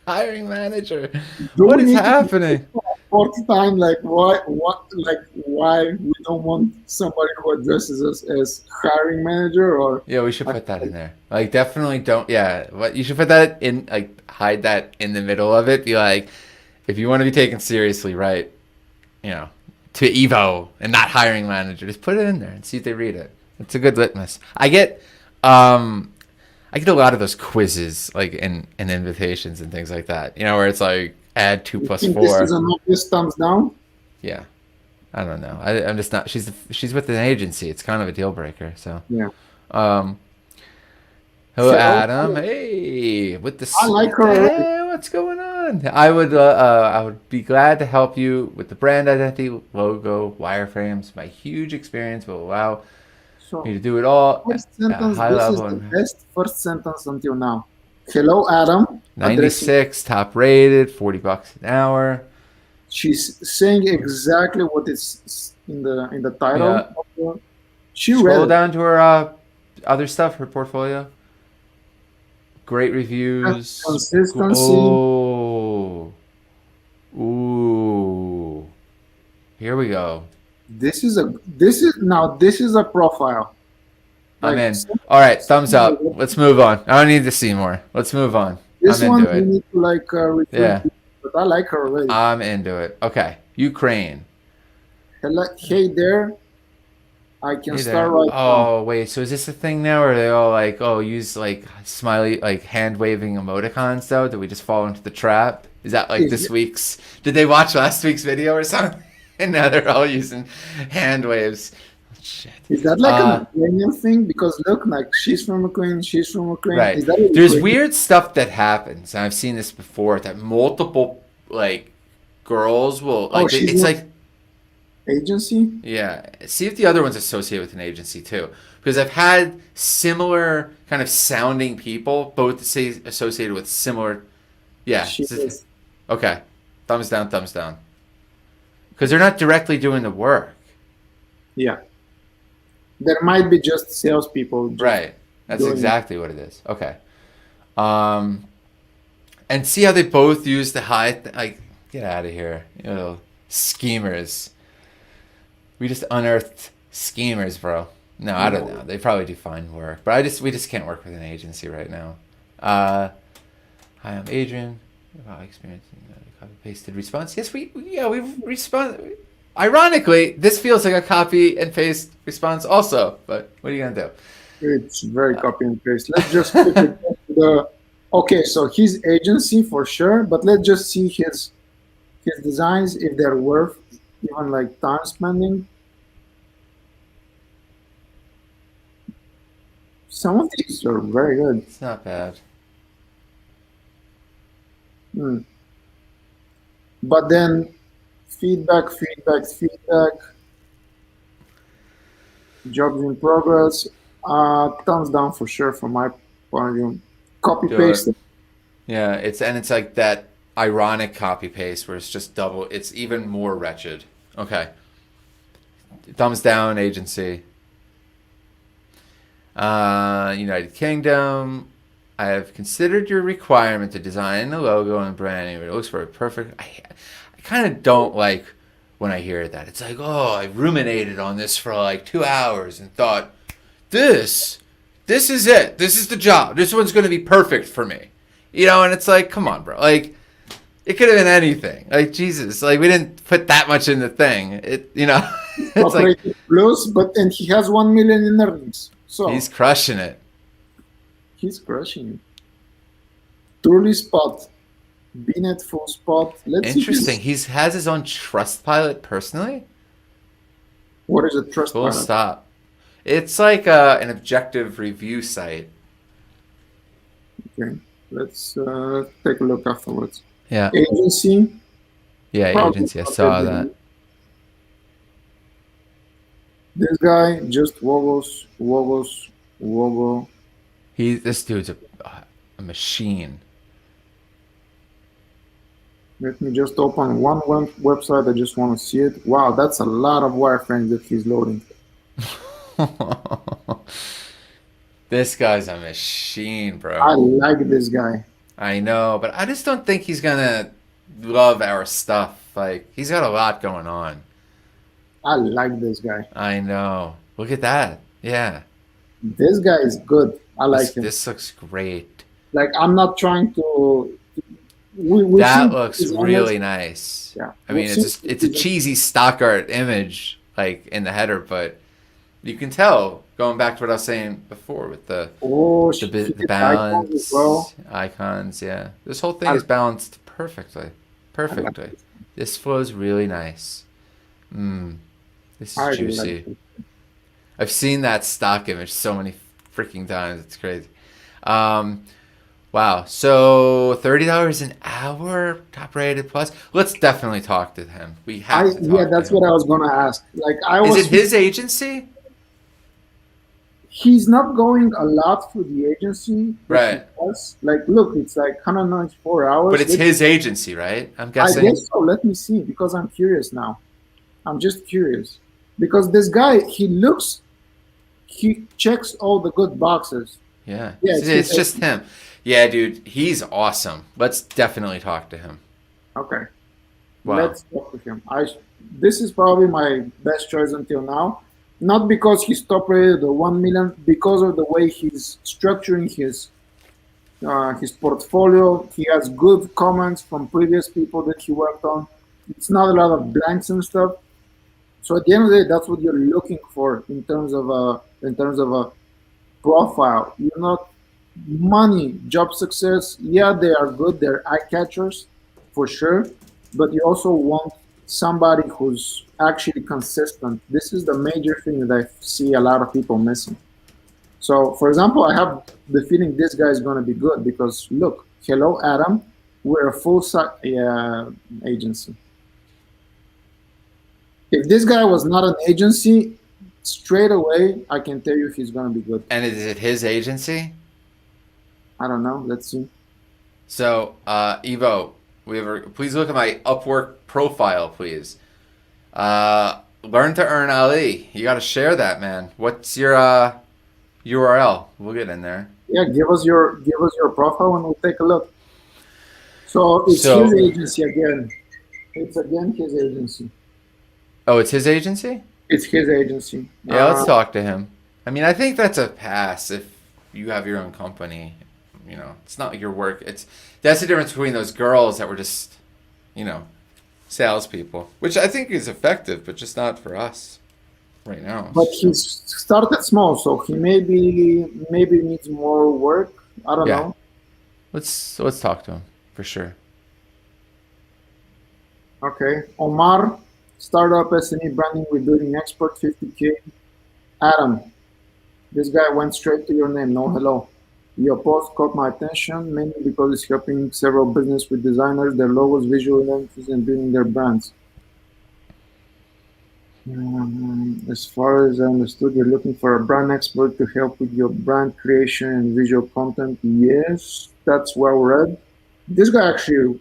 Hiring manager. do What we is need to happening? fourth time like why we don't want somebody who addresses us as hiring manager or Yeah, we should put that in there. Like, definitely don't. Yeah, what you should put that in. Like, hide that in the middle of it. Be like, if you want to be taken seriously, right? To Evo and not hiring manager, just put it in there and see if they read it. It's a good litmus. I get a lot of those quizzes, like in invitations and things like that. Where it's like add two you plus think this is four. an obvious thumbs down? Yeah, I don't know. I'm just not. She's with an agency. It's kind of a deal breaker. So. Yeah. Um, Hello, Hello. Adam. Hey, with the I like her already. hey, what's going on? I would be glad to help you with the brand identity, logo, wireframes. My huge experience will allow So me to do it all first at a sentence, high this is level. the And best first sentence until now. Hello, Adam. Addressing. 96, top rated, $40 an hour. She's saying exactly what is in the title. Yeah. Of the, she read Scroll it. down to her other stuff, her portfolio. Great reviews. Consistency. Oh, ooh. Here we go. This is a profile. I'm Like, in. All right, thumbs up. Let's move on. I don't need to see more. Let's move on. this I'm one into we it. need to return Yeah, to, but I like her already. I'm into it. Okay, Ukraine. Hello, hey there. I can Hey start there. right now. Oh, wait. So is this a thing now? Or are they all like, oh, use like smiley, like hand waving emoticons though? Did we just fall into the trap? Is that like this week's? Did they watch last week's video or something? And now they're all using hand waves. Shit. Is that like an Ukrainian thing? Because look, like she's from Ukraine, she's from Ukraine. Right. Is that There's Ukrainian? weird stuff that happens, and I've seen this before. That multiple like girls will Oh, like she's it's not. like Agency? Yeah. See if the other one's associated with an agency too. Because I've had similar kind of sounding people, both say associated with similar. Yeah. She is. Okay. Thumbs down, thumbs down. Because they're not directly doing the work. Yeah. There might be just salespeople just Right. That's doing it. exactly what it is. Okay. Um, and see how they both use the like, get out of here. You know, schemers. We just unearthed schemers, bro. No, I don't No. know. They probably do fine work, but we just can't work with an agency right now. Uh, Hi, I'm Adrian. About experience in copy pasted response. Yes, we've responded. Ironically, this feels like a copy and paste response also. But what are you gonna It's very do? copy and paste. Let's just quickly go to the. Okay, so his agency for sure, but let's just see his designs if they're worth even like time spending. Some of these are very good. It's not bad. Hmm. But then feedback, jobs in progress. Thumbs down for sure from my point of view. Copy Do it. paste. Yeah, it's like that ironic copy paste where it's just double. It's even more wretched. Okay. Thumbs down, agency. United Kingdom. I have considered your requirement to design a logo and branding. It looks very perfect. I kind of don't like when I hear that. It's like, oh, I ruminated on this for like 2 hours and thought, this, this is it. This is the job. This one's going to be perfect for me. And it's like, come on, bro. Like, it could have been anything. Like, Jesus. Like, we didn't put that much in the thing. It's like, Operated plus, but and he has 1 million in earnings. So he's crushing it. he's crushing it. Truly spot. Binet full spot. Let's see Interesting. his He has his own trust pilot personally. what is a trust Full pilot? stop. It's like an objective review site. Okay. Let's take a look afterwards. Yeah. Agency, Yeah, probably agency. I not saw everything. that. This guy just woggle. This dude's a machine. Let me just open one website. I just want to see it. Wow, that's a lot of wireframes that he's loading. This guy's a machine, I bro. like this guy. I know, but I just don't think he's gonna love our stuff. Like, he's got a lot going on. I like this guy. I know. Look at that. Yeah. This guy is good. I This like him. this looks great. Like I'm not trying to. We've That seen looks designers. really nice. Yeah, I we've mean, seen it's a cheesy stock art image like in the header, but you can tell going back to what I was saying before with Oh, he the did icons as well. balance icons. Yeah, this whole thing I, is balanced perfectly, I like perfectly. it. This flows really nice. Mmm, this is I really like juicy. it. I've seen that stock image so many freaking times. It's crazy. Um, wow. So $30 an hour, top rated plus. Let's definitely talk to him. We have to Yeah, talk to that's him. what I was gonna ask. Like I Is it was, his agency? he's not going a lot through the agency, but he Right. does. Like, look, it's like 194 But hours. it's his agency, right? I'm I guessing. guess so. Let me see because I'm curious now. I'm just curious because this guy, he checks all the good boxes. Yeah. Yeah, It's, it's his it's just agency. him. Yeah, dude. He's awesome. Let's definitely talk to him. Okay, Wow. let's talk to him. This is probably my best choice until now. Not because he's top rated the 1 million, because of the way he's structuring his portfolio. He has good comments from previous people that he worked on. It's not a lot of blanks and stuff. So at the end of the day, that's what you're looking for in terms of a profile. You're not money, job success. Yeah, they are good. They're eye catchers for sure. But you also want somebody who's actually consistent. This is the major thing that I see a lot of people missing. So, for example, I have the feeling this guy is going to be good because look, hello, Adam, we're a full agency. If this guy was not an agency, straight away, I can tell you he's gonna be good. And is it his agency? I don't know. Let's see. So, Evo, please look at my Upwork profile, please. Learn to earn Ali. You got to share that, man. What's your URL? We'll get in there. Yeah, give us your profile and we'll take a look. So it's So- his agency again. It's again his agency. Oh, it's his agency? It's his agency. Yeah, let's talk to him. I mean, I think that's a pass if you have your own company. You know, it's not your work. That's the difference between those girls that were just, you know, salespeople, which I think is effective, but just not for us right now. But he's started small, so he maybe needs more work. I don't Yeah. know. Let's talk to him for sure. Okay, Omar, startup SME branding with building expert 50K. Adam, this guy went straight to your name. No hello. Your post caught my attention mainly because it's helping several business with designers, their logos, visual identities, and building their brands. As far as I understood, you're looking for a brand expert to help with your brand creation and visual content. Yes, that's well read. This guy actually,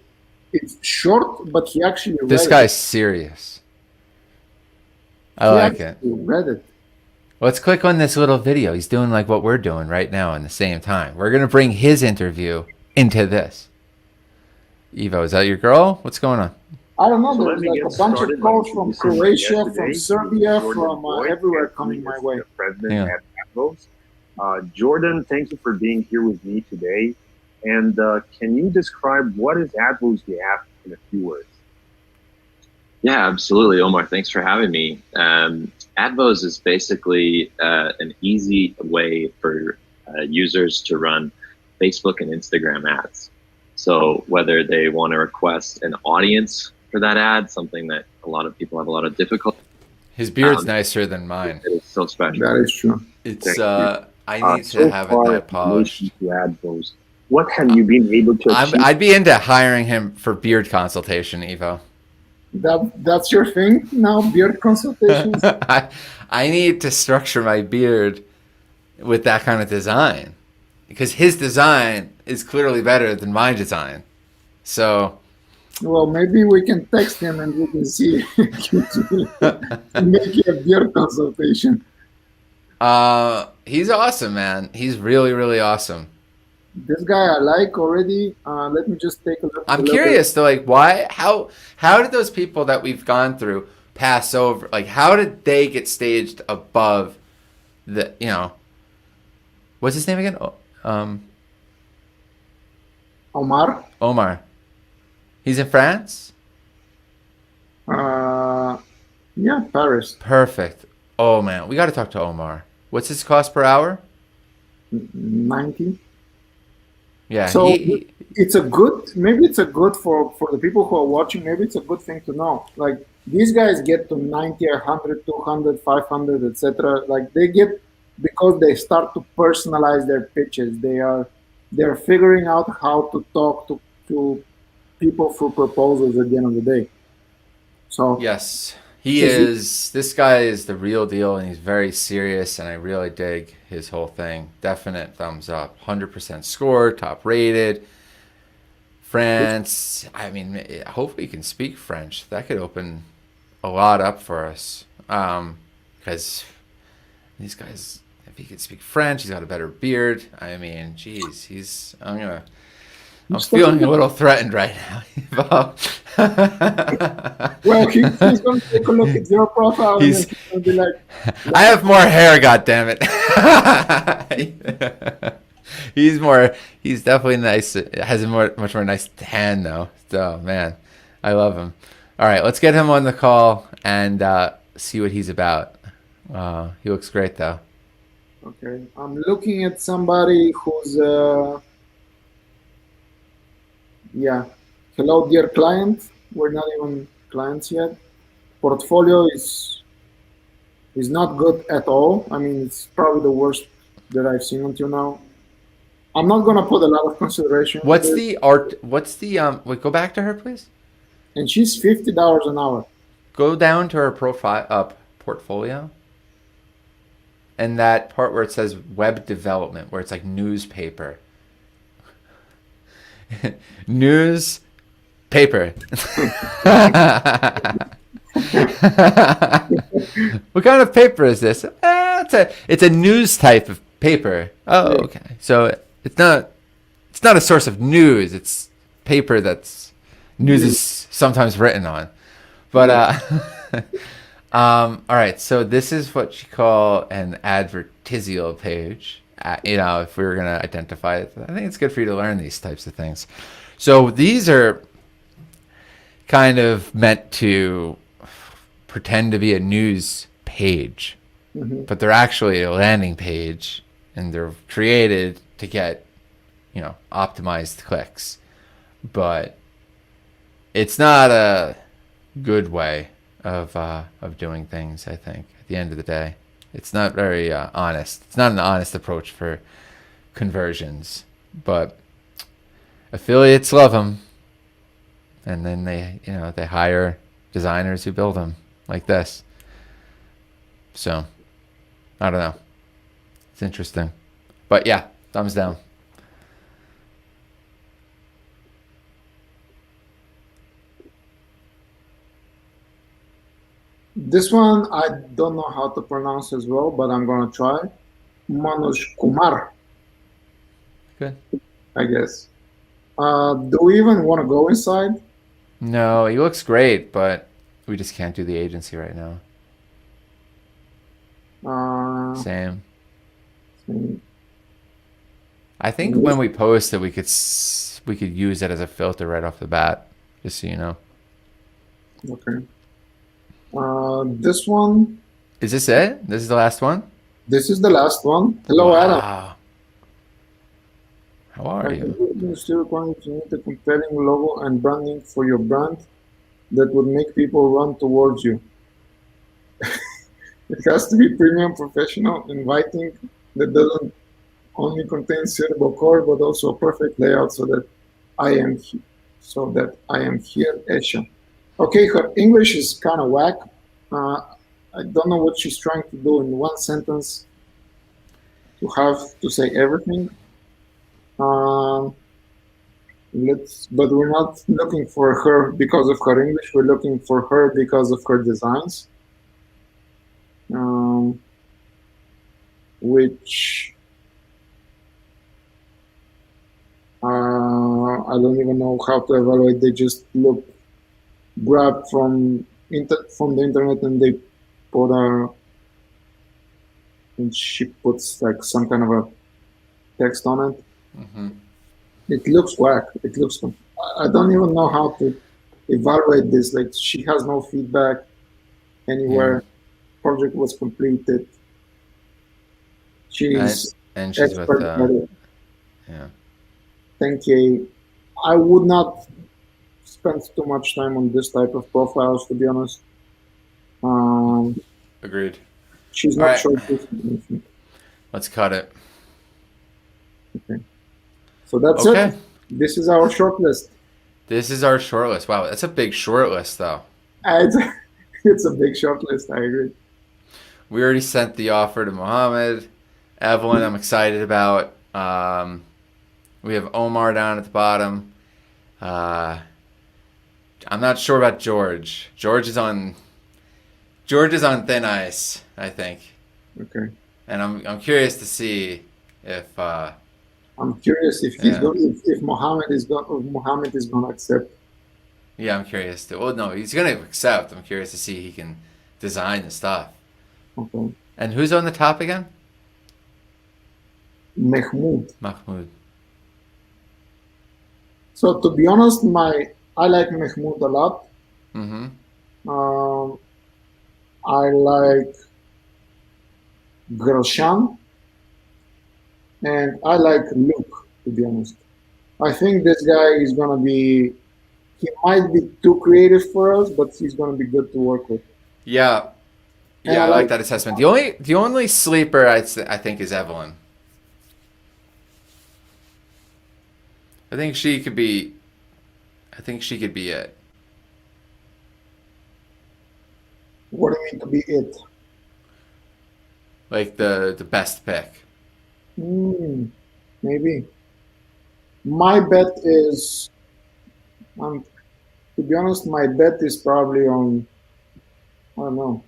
it's short, but he actually read This it. guy's serious. I He like it. actually read it. Let's click on this little video. He's doing like what we're doing right now in the same time. We're going to bring his interview into this. Evo, is that your girl? What's going on? I don't know. So let There's me like get a bunch of started. calls Like from you said Croatia, yesterday, from Serbia, Jordan from Boyd, everywhere and coming he my is way. the president Yeah. at Atmos. Jordan, thank you for being here with me today. And can you describe what is Atmos the app in a few words? Yeah, absolutely, Omar. Thanks for having me. Advos is basically an easy way for users to run Facebook and Instagram ads. So whether they want to request an audience for that ad, something that a lot of people have a lot of difficulty. His beard's nicer than mine. It is so special. That is true. It's Thank you. I need So to have it far that polished. in relation to Advos, what have you been able to achieve? I'd be into hiring him for beard consultation, Evo. That's your thing now, beard consultations. I need to structure my beard with that kind of design because his design is clearly better than my design. So Well, maybe we can text him and we can see make a beard consultation. he's awesome, man. He's really, really awesome. This guy I like already. Let me just take a look. I'm curious though, like how did those people that we've gone through pass over? Like how did they get staged above the, you know, what's his name again? Omar. Omar. He's in France? Yeah, Paris. Perfect. Oh man, we got to talk to Omar. What's his cost per hour? 90. Yeah, So he it's a good, maybe it's a good for the people who are watching, maybe it's a good thing to know. Like these guys get to 90, 100, 200, 500, etc. Like they get, because they start to personalize their pitches. They're figuring out how to talk to people for proposals at the end of the day. So yes, he is. This guy is the real deal, and he's very serious. And I really dig his whole thing. Definite thumbs up. 100% score, top rated. France. I mean, hopefully he can speak French. That could open a lot up for us. Because these guys, if he could speak French, he's got a better beard. I mean, geez, I'm feeling a little threatened right now. well, he's going to take a look at your profile and He's- then he's going to be like, I have more hair, goddammit. He's definitely nice. Has a much more nice tan though. So man, I love him. All right, let's get him on the call and see what he's about. He looks great though. okay, I'm looking at somebody who's, yeah. Hello, dear client. We're not even clients yet. Portfolio is not good at all. I mean, it's probably the worst that I've seen until now. I'm not gonna put a lot of consideration. What's into it. the art? What's the wait, go back to her, please. And she's $50 an hour. go down to her profile portfolio, and that part where it says web development, where it's like newspaper. Newspaper. What kind of paper is this? It's a news type of paper. Oh, okay. So it's not a source of news. It's paper that's news is sometimes written on. But all right. So this is what you call an advertisal page. If we were gonna identify it, I think it's good for you to learn these types of things. So these are kind of meant to pretend to be a news page, but they're actually a landing page, and they're created to get, optimized clicks. But it's not a good way of doing things. I think at the end of the day, it's not very honest. It's not an honest approach for conversions, but affiliates love them, and then they hire designers who build them like this. So I don't know. It's interesting, but yeah, thumbs down. This one I don't know how to pronounce as well, but I'm gonna try. Manoj Kumar, Good. I guess. Do we even want to go inside? No, he looks great, but we just can't do the agency right now. Same. I think when we post it, we could use it as a filter right off the bat, just so you know. Okay. This one. Is this it? This is the last one? This is the last one. Hello, Adam. Wow. How are you? You still requiring to need a compelling logo and branding for your brand that would make people run towards you. It has to be premium, professional, inviting, that doesn't only contain suitable core, but also a perfect layout so that I am here, Esha. Okay, her English is kind of whack. I don't know what she's trying to do in one sentence to have to say everything. But we're not looking for her because of her English. We're looking for her because of her designs, which I don't even know how to evaluate. They just look grabbed from the internet, and they put and she puts like some kind of a text on it. Mm-hmm. It looks whack. It looks. I don't even know how to evaluate this. Like, she has no feedback anywhere. Project was completed. She's and she's expert with at it. yeah. 10K. I would not spend too much time on this type of profiles, to be honest. Agreed. She's All not right. short. Let's cut it. Okay. So that's Okay. it. This is our shortlist. This is our shortlist. Wow, that's a big shortlist, though. It's a big shortlist. I agree. We already sent the offer to Mohammed. Evelyn, I'm excited about. We have Omar down at the bottom. I'm not sure about George. George is on thin ice, I think. Okay. And I'm curious to see if I'm curious if Mohammed is going to accept. Yeah, I'm curious too. Well, no, he's gonna accept. I'm curious to see he can design the stuff. Okay. And who's on the top again? Mahmoud. Mahmoud. So to be honest, I like Mahmoud a lot. Mm-hmm. I like Groshan, and I like Luke, to be honest. I think this guy is going to be, he might be too creative for us, but he's going to be good to work with. Yeah. And Yeah, I like that assessment. The only sleeper I think is Evelyn. I think she could be it. What do you mean to be it? Like the best pick. Maybe. My bet is, to be honest, my bet is probably on, I don't know,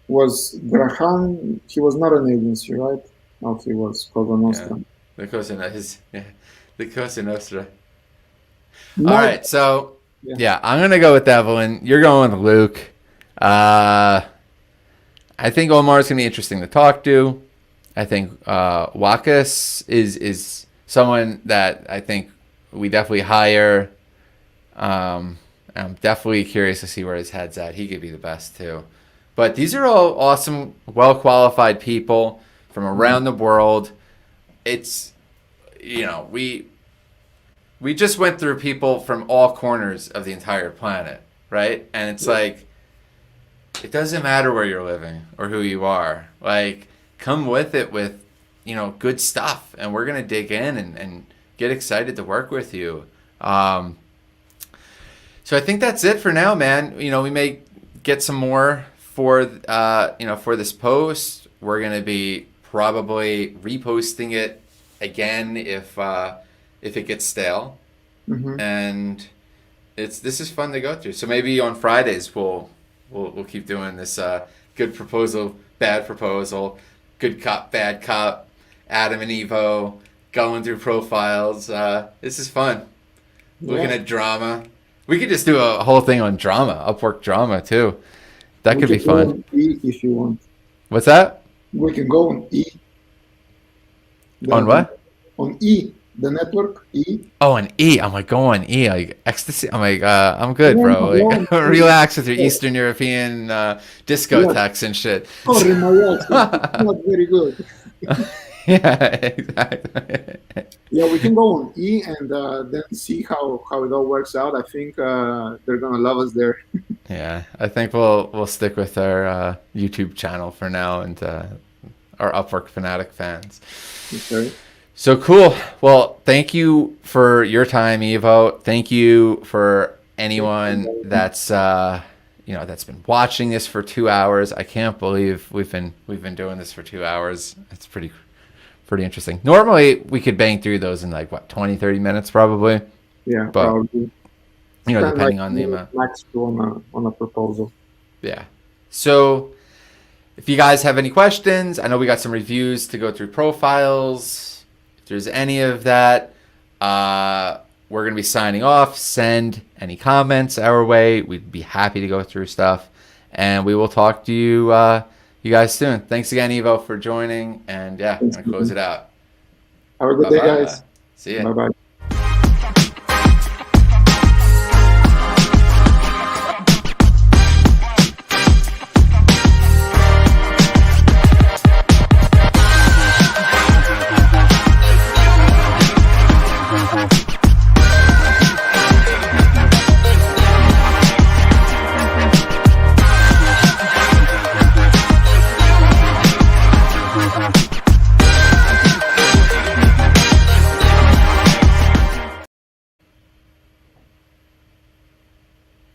was Graham, he was not an agency, right? No, he was Cosa Nostra. The Cosa Nostra. Yeah, the Cosa Nostra. My- All right, so Yeah. I'm gonna go with Evelyn. You're going with Luke. I think Omar's gonna be interesting to talk to. I think Wakas is someone that I think we definitely hire. I'm definitely curious to see where his head's at. He could be the best too. But these are all awesome, well-qualified people from around the world. It's, we just went through people from all corners of the entire planet, right? And it's like, it doesn't matter where you're living or who you are. Like, come with it with, good stuff. And we're going to dig in and get excited to work with you. So I think that's it for now, man. We may get some more for this post. We're going to be probably reposting it again if it gets stale. Mhm. And this is fun to go through. So maybe on Fridays we'll keep doing this good proposal, bad proposal, good cop, bad cop, Adam and Evo going through profiles. This is fun. Looking at drama. We could just do a whole thing on drama, Upwork drama too. That We could be can go fun. on E if you want. What's that? We can go on E. On what? On E, the network E. Oh, an E. I'm like, go on E. Like ecstasy. I'm like, I'm good, Yeah, bro. Like, yeah. relax with your Eastern European discotheques and shit. Sorry, my words, it's not very good. Yeah, exactly. Yeah, we can go on E and then see how it all works out. I think they're gonna love us there. Yeah, I think we'll stick with our YouTube channel for now and our Upwork fanatic fans. Okay. So cool. Well, thank you for your time, Evo. Thank you for anyone that's that's been watching this for 2 hours. I can't believe we've been doing this for 2 hours. It's pretty interesting. Normally we could bang through those in like 20, 30 minutes probably. Yeah, But, probably. depending on the amount. Max on a proposal. Yeah. So if you guys have any questions, I know we got some reviews to go through profiles. If there's any of that, we're going to be signing off. Send any comments our way. We'd be happy to go through stuff. And we will talk to you guys soon. Thanks again, Evo, for joining. And yeah, I'm going to close it out. Have a good day, Bye-bye. guys. See ya. Bye bye. Thank you.